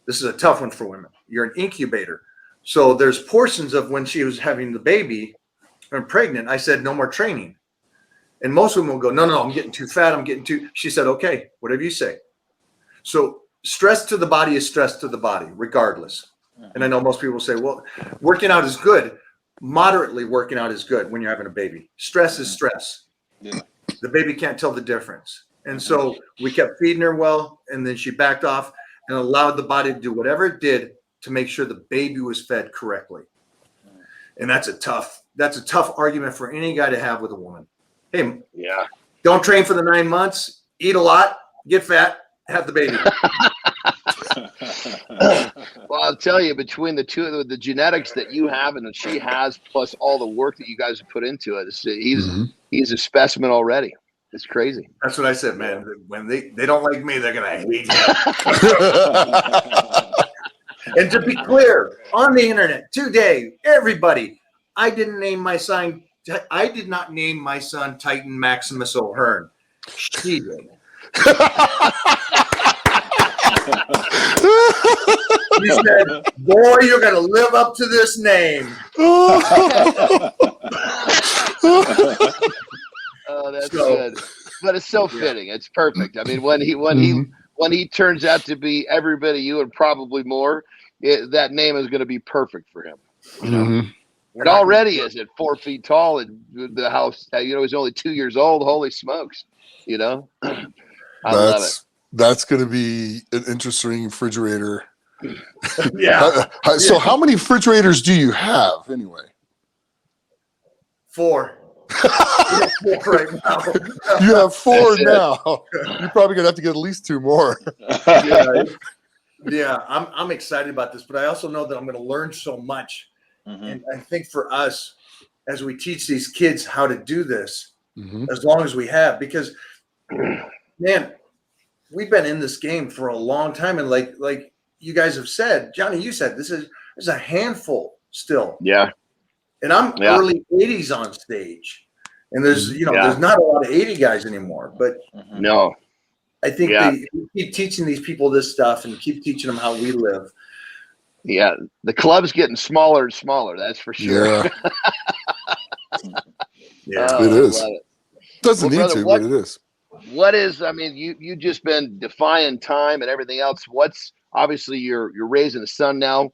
This is a tough one for women. You're an incubator. So there's portions of when she was having the baby and pregnant, I said, no more training. And most women will go, no, I'm getting too fat. She said, okay, whatever you say. So stress to the body is stress to the body, regardless. And I know most people say, well, working out is good. Moderately working out is good when you're having a baby. Stress is stress. Yeah. The baby can't tell the difference. And so we kept feeding her well, and then she backed off and allowed the body to do whatever it did to make sure the baby was fed correctly. And that's a tough argument for any guy to have with a woman. Hey, don't train for the 9 months, eat a lot, get fat, have the baby. Well, I'll tell you, between the two of the genetics that you have and that she has, plus all the work that you guys have put into it, he's a specimen already. It's crazy. That's what I said, man. When they don't like me, they're gonna hate you. And to be clear, on the internet today, everybody, I did not name my son Titan Maximus O'Hearn. She did. He said, boy, you're going to live up to this name. Oh, that's good. But it's so fitting. It's perfect. I mean, when he turns out to be every bit of you and probably more, that name is going to be perfect for him. You know? It already is at 4 feet tall, and the house, he's only 2 years old. Holy smokes. I love it. That's going to be an interesting refrigerator Yeah. So how many refrigerators do you have anyway? 4. 4 right now. You have 4 That's it. now. You're probably gonna have to get at least 2 more. Yeah, I'm excited about this, but I also know that I'm going to learn so much. And I think for us, as we teach these kids how to do this, as long as we have, because man, we've been in this game for a long time, and like you guys have said, Johnny, you said there's a handful still. Yeah. And I'm early 80s on stage, and there's there's not a lot of 80 guys anymore, but No. I think they keep teaching these people this stuff and keep teaching them how we live. Yeah, the club's getting smaller and smaller. That's for sure. Yeah, Yeah, it is. Love it. Doesn't Well, need brother, to, but it is. What is? I mean, you just been defying time and everything else. What's obviously you're raising a son now.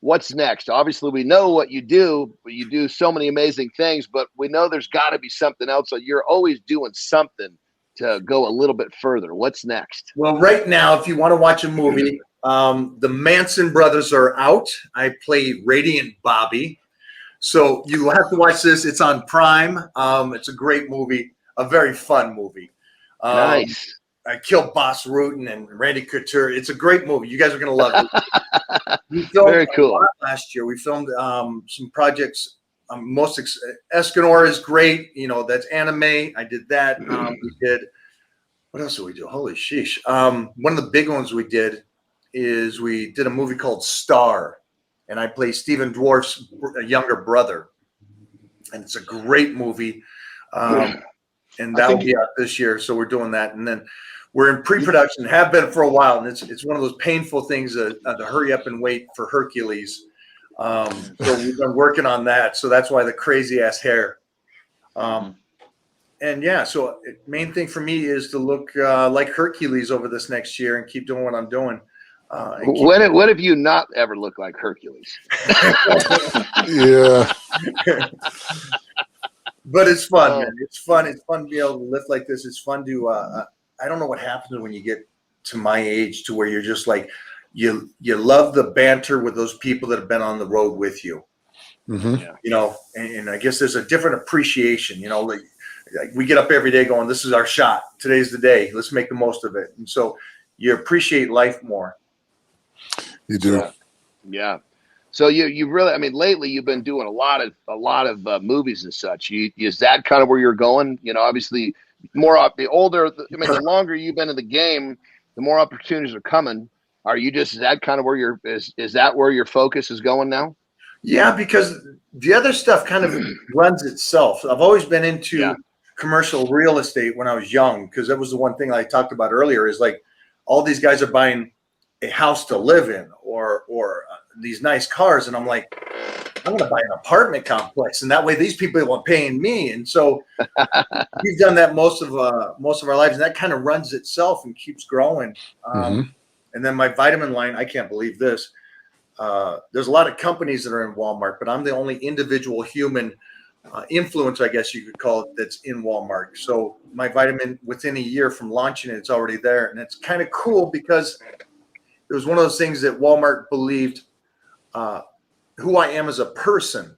What's next? Obviously, we know what you do, but you do so many amazing things. But we know there's got to be something else. So you're always doing something to go a little bit further. What's next? Well, right now, if you want to watch a movie, the Manson brothers are out. I play Radiant Bobby. So you have to watch this. It's on Prime. It's a great movie, a very fun movie. Nice. I killed Boss Rutan and Randy Couture. It's a great movie. You guys are going to love it. We filmed Very cool. a lot last year. We filmed some projects. Escanor is great. That's anime. I did that. We did. What else did we do? Holy sheesh. One of the big ones we did is we did a movie called Star, and I play Stephen Dwarf's younger brother. And it's a great movie. And that will be out this year. So we're doing that. And then we're in pre-production, have been for a while. And it's one of those painful things to hurry up and wait for Hercules. So we've been working on that. So that's why the crazy ass hair. And yeah, so main thing for me is to look like Hercules over this next year and keep doing what I'm doing. What have you not ever looked like Hercules? Yeah. But it's fun, man. It's fun. It's fun to be able to lift like this. It's fun to I don't know what happens when you get to my age to where you're just like you love the banter with those people that have been on the road with you. And I guess there's a different appreciation, like we get up every day going, this is our shot. Today's the day. Let's make the most of it. And so you appreciate life more. You do. Yeah. So you really, I mean, lately you've been doing a lot of movies and such. Is that kind of where you're going? Obviously the older, the longer you've been in the game, the more opportunities are coming. Is that kind of where is that where your focus is going now? Yeah, because the other stuff kind of runs itself. I've always been into commercial real estate when I was young, because that was the one thing I talked about earlier is like all these guys are buying a house to live in or these nice cars. And I'm like, I'm going to buy an apartment complex. And that way these people are paying me. And so we've done that most of our lives. And that kind of runs itself and keeps growing. And then my vitamin line, I can't believe this. There's a lot of companies that are in Walmart, but I'm the only individual human influence, I guess you could call it, that's in Walmart. So my vitamin, within a year from launching it, it's already there. And it's kind of cool because it was one of those things that Walmart believed who I am as a person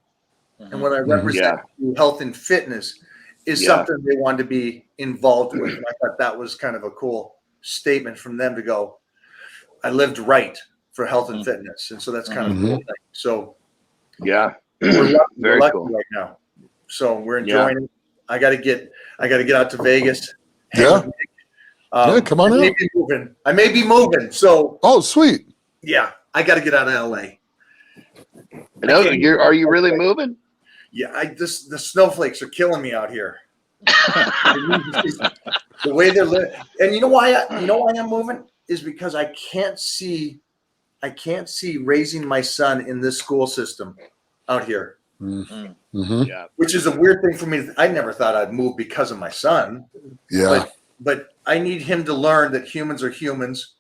and what I represent through health and fitness is something they wanted to be involved with. And I thought that was kind of a cool statement from them to go, I lived right for health and fitness. And so that's kind of a cool thing. So yeah, we're lucky cool right now. So we're enjoying it. I got to get out to Vegas. Yeah. Come on out. I may be moving. So. Oh, sweet. Yeah. I got to get out of LA. No, are you really moving? Yeah. The snowflakes are killing me out here. The way they're living. And you know why I'm moving is because I can't see raising my son in this school system out here. Yeah. Which is a weird thing for me. I never thought I'd move because of my son. Yeah. But I need him to learn that humans are humans.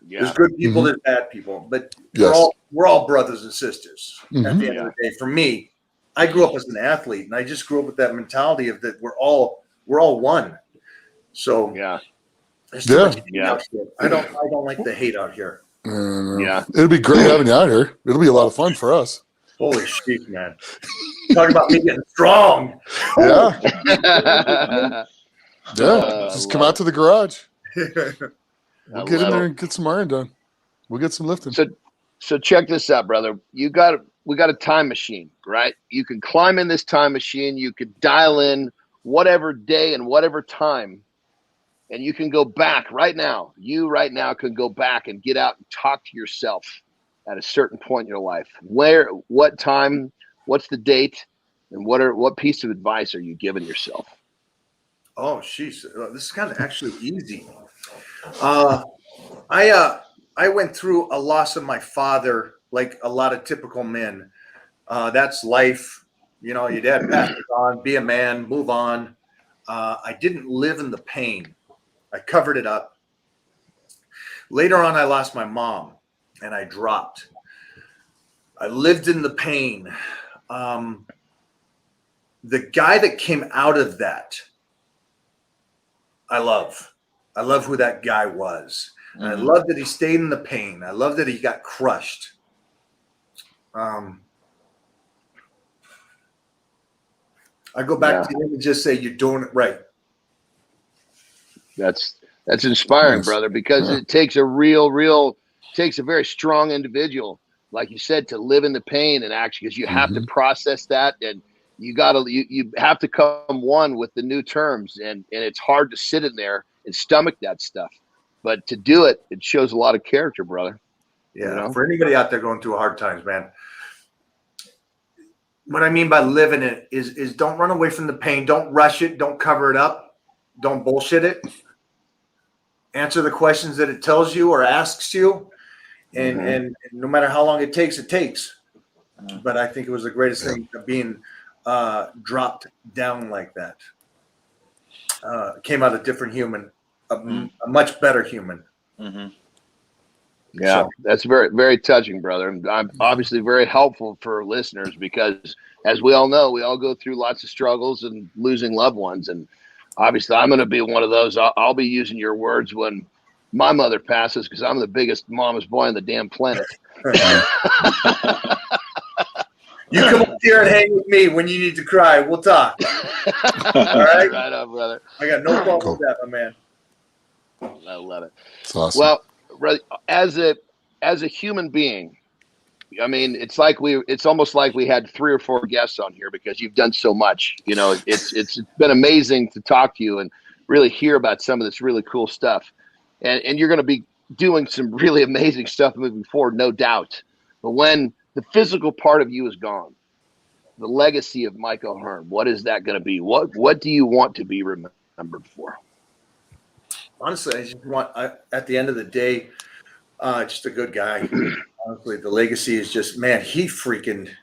Yeah. There's good people, there's bad people, but Yes. we're all brothers and sisters at the end of the day. For me, I grew up as an athlete, and I just grew up with that mentality of that we're all one. So Yeah. there's too much hate out here. I don't like the hate out here. Yeah. It'll be great having you out here. It'll be a lot of fun for us. Holy shit, man. Talking about me getting strong. Yeah. Oh, Just come out to the garage. I We'll get in love there it. and get some iron done. We'll get some lifting. So check this out, brother. We got a time machine, right? You can climb in this time machine. You could dial in whatever day and whatever time, and you can go back right now. You right now can go back and get out and talk to yourself at a certain point in your life. Where, what time, what's the date, and what piece of advice are you giving yourself? Oh, jeez. This is kind of actually easy. I went through a loss of my father, like a lot of typical men. That's life. You know, your dad passes on, be a man, move on. I didn't live in the pain. I covered it up. Later on, I lost my mom and I dropped. I lived in the pain. The guy that came out of that, I love who that guy was. And I love that he stayed in the pain. I love that he got crushed. I go back to him and just say, you're doing it right. That's inspiring, brother, because it takes takes a very strong individual, like you said, to live in the pain and actually, because you have to process that, and you have to come one with the new terms, and it's hard to sit in there and stomach that stuff. But to do it, it shows a lot of character, brother. Yeah. You know? For anybody out there going through hard times, man, what I mean by living it is don't run away from the pain. Don't rush it. Don't cover it up. Don't bullshit it. Answer the questions that it tells you or asks you. And no matter how long it takes, it takes. But I think it was the greatest thing of being dropped down like that. Came out a different human. A much better human. Yeah, so that's very, very touching, brother. And I'm obviously very helpful for listeners because, as we all know, we all go through lots of struggles and losing loved ones. And obviously, I'm going to be one of those. I'll be using your words when my mother passes because I'm the biggest mama's boy on the damn planet. You come up here and hang with me when you need to cry. We'll talk. All right? Right on, brother. I got no problem with that, my man. I love it. It's awesome. Well, as a human being, I mean, it's almost like we had 3 or 4 guests on here because you've done so much. You know, it's been amazing to talk to you and really hear about some of this really cool stuff. And you're going to be doing some really amazing stuff moving forward, no doubt. But when the physical part of you is gone, the legacy of Mike O Hearn, what is that going to be? What do you want to be remembered for? Honestly, I just want, at the end of the day, just a good guy. Honestly, the legacy is just, man,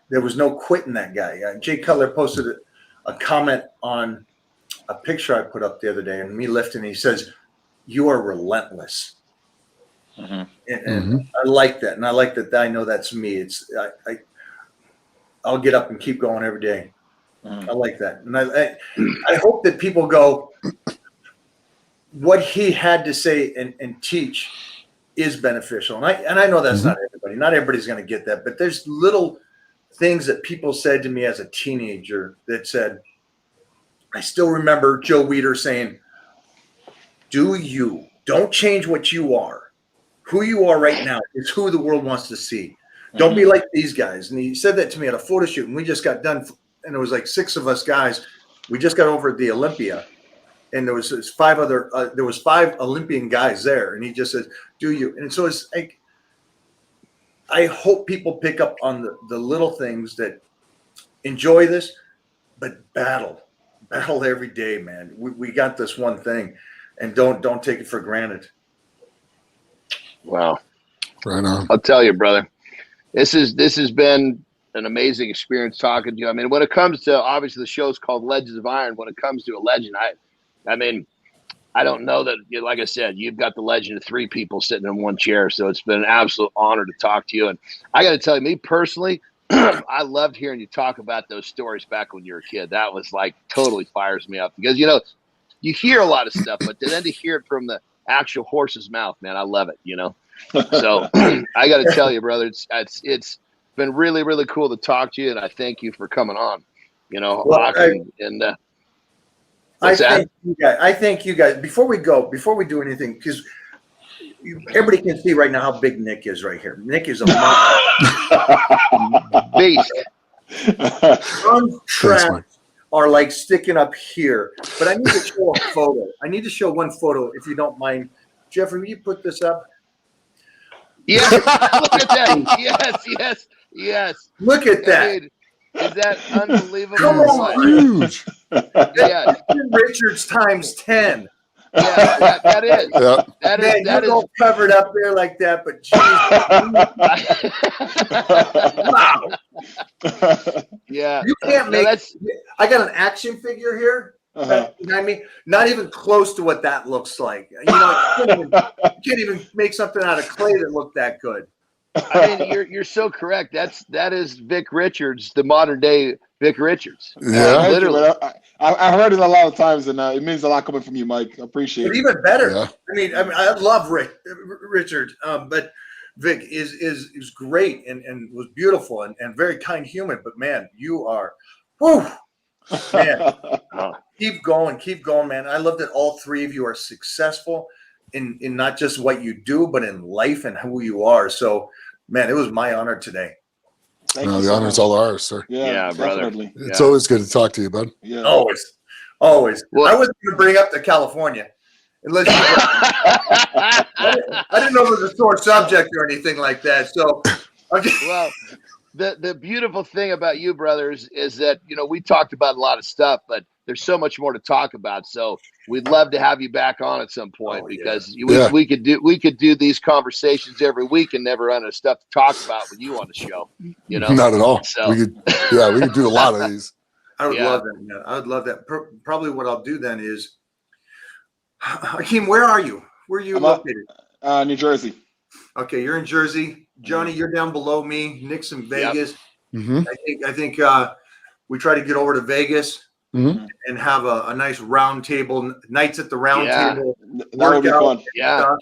there was no quitting that guy. Jay Cutler posted a comment on a picture I put up the other day and me lifting. He says, you are relentless. And I like that. And I like that I know that's me. I'll get up and keep going every day. I like that. And I hope that people go, what he had to say and teach is beneficial. And I know that's not everybody. Not everybody's going to get that. But there's little things that people said to me as a teenager that said, I still remember Joe Weider saying, don't change what you are. Who you are right now is who the world wants to see. Don't be like these guys. And he said that to me at a photo shoot. And we just got done. And it was like 6 of us guys. We just got over at the Olympia. And there was 5 Olympian guys there. And he just said, do you? And so it's like, I hope people pick up on the little things that enjoy this, but battle every day, man. We got this one thing, and don't take it for granted. Wow. Right on. I'll tell you, brother, this has been an amazing experience talking to you. I mean, when it comes to, obviously the show's called Legends of Iron. When it comes to a legend, I mean, I don't know that, like I said, you've got the legend of 3 people sitting in one chair. So it's been an absolute honor to talk to you. And I got to tell you, me personally, I loved hearing you talk about those stories back when you were a kid. That was like totally fires me up because, you know, you hear a lot of stuff, but then to hear it from the actual horse's mouth, man, I love it, you know. So I got to tell you, brother, it's been really, really cool to talk to you, and I thank you for coming on. You know, Well, I thank you guys. Before we do anything, because everybody can see right now how big Nick is right here. Nick is a beast. John's traps are like sticking up here, but I need to show a photo. I need to show one photo, if you don't mind. Jeffrey, will you put this up? Yes, look at that. Yes. Look at that. I mean, is that unbelievable? Come on. Huge. Yes. Richards times 10. Yeah, that is. Yeah. That is all covered up there like that, but wow. Yeah. You can't make I got an action figure here. You know what I mean? Not even close to what that looks like. You know, you can't even make something out of clay that looked that good. I mean, you're so correct. That is Vic Richards, the modern day Vic Richards. Yeah, literally. I've heard it a lot of times, and it means a lot coming from you, Mike. I appreciate But it. even better. Yeah. I mean, I love Richard, but Vic is great and was beautiful and very kind human. But man, you are, whew, man. Keep going, man. I love that all three of you are successful in not just what you do, but in life and who you are. So, man, it was my honor today. The honor's all ours, sir. Yeah, brother. Definitely. It's always good to talk to you, bud. Yeah. Always. Well, I wasn't going to bring up the California. Unless I didn't know it was a sore subject or anything like that. So, okay. Well, the beautiful thing about you brothers is that, you know, we talked about a lot of stuff, but there's so much more to talk about. So we'd love to have you back on at some point because we could do these conversations every week and never run out of stuff to talk about with you on the show. You know, Not at all. So. We could do a lot of these. I would love that. Man. I would love that. Probably what I'll do then is, Hakeem, where are you? Where are you located? New Jersey. Okay, you're in Jersey. Johnny, you're down below me. Nick's in Vegas. Yep. Mm-hmm. I think we try to get over to Vegas and have a nice round table, nights at the round table. That would be fun. Yeah.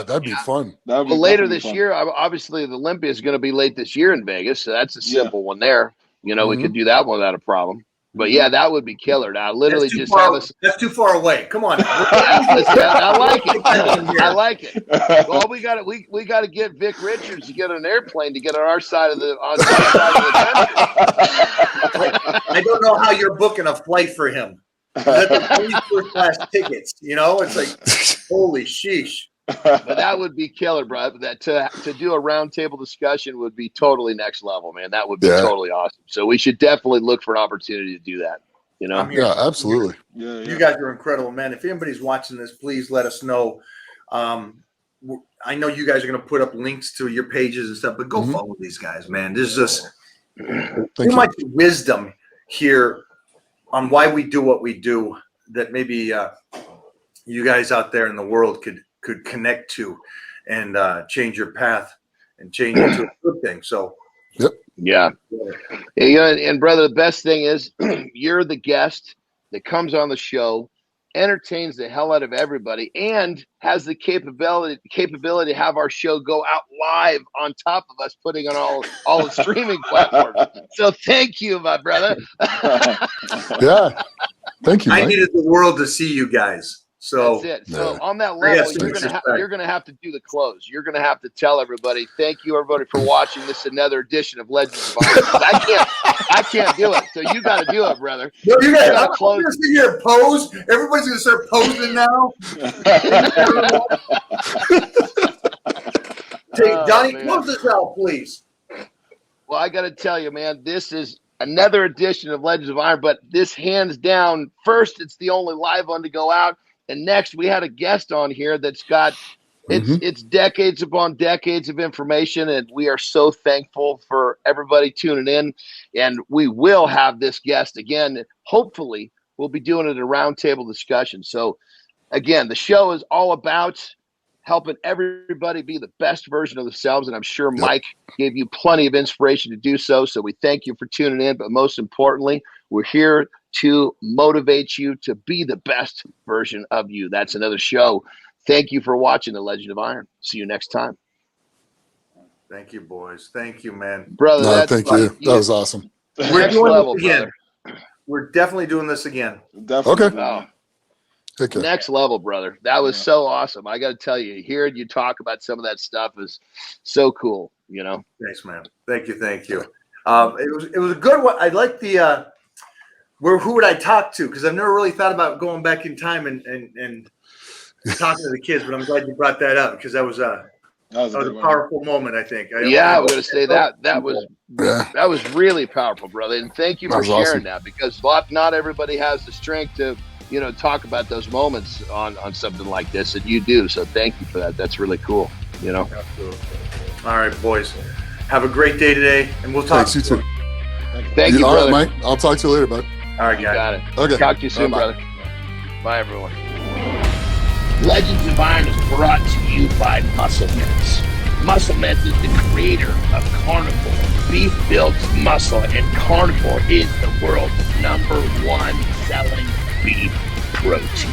That'd be fun. Well, later this year, obviously the Olympia is going to be late this year in Vegas, so that's a simple one there. You know, we could do that one without a problem. But yeah, that would be killer. Now, literally just have us. That's too far away. Come on. I like it. I like it. Well, we got to get Vic Richards to get on an airplane to get on our side of the country. I don't know how you're booking a flight for him. That's only first class tickets. You know, it's like holy sheesh. But that would be killer, bro. That to do a roundtable discussion would be totally next level, man. That would be totally awesome. So we should definitely look for an opportunity to do that. You know? Yeah, absolutely. Yeah. You guys are incredible, man. If anybody's watching this, please let us know. I know you guys are going to put up links to your pages and stuff, but go follow these guys, man. There's just too much wisdom here on why we do what we do that maybe you guys out there in the world could connect to and change your path and change it to a good thing. So, yeah. And brother, the best thing is you're the guest that comes on the show, entertains the hell out of everybody, and has the capability to have our show go out live on top of us putting on all the streaming platforms. So thank you, my brother. Yeah. Thank you, Mike. I needed the world to see you guys. So that's it. So on that level, you're gonna have to do the close. You're gonna have to tell everybody, thank you everybody for watching this another edition of Legends of Iron. I can't do it. So you got to do it, brother. No, you guys. I'm gonna sit here and pose. Everybody's gonna start posing now. Johnny, close this out, please. Well, I got to tell you, man, this is another edition of Legends of Iron, but this hands down, first, it's the only live one to go out. And next, we had a guest on here that's got it's decades upon decades of information, and we are so thankful for everybody tuning in. And we will have this guest again. Hopefully, we'll be doing it at a roundtable discussion. So, again, the show is all about helping everybody be the best version of themselves, and I'm sure Mike gave you plenty of inspiration to do so. So we thank you for tuning in, but most importantly, we're here to motivate you to be the best version of you. That's another show thank you for watching The Legend of Iron. See you next time. Thank you, boys. Thank you, man. Brother, No, that's thank you. That was awesome. next doing level, this again. brother. We're definitely doing this again. Definitely. Okay. Oh, Take care. next level, brother. That was so awesome. I got to tell you, hearing you talk about some of that stuff is so cool, you know? Thanks, man. Thank you. It was a good one. I like the who would I talk to? Because I've never really thought about going back in time and talking to the kids, but I'm glad you brought that up because that was a powerful moment, I think. I'm going to say that was really powerful, brother. And thank you for sharing that, because not everybody has the strength to, you know, talk about those moments on something like this, and you do. So thank you for that. That's really cool, you know? Absolutely. All right, boys. Have a great day today, and we'll talk. Thanks, you too. Thank you, all brother. right, Mike. I'll talk to you later, bud. All right, You guys. got it. Okay. Talk to you soon, Bye-bye. brother. Bye, everyone. Legends of Iron is brought to you by Muscle Mints. Muscle Mints is the creator of Carnivore. Beef builds muscle, and Carnivore is the world's #1 selling beef protein.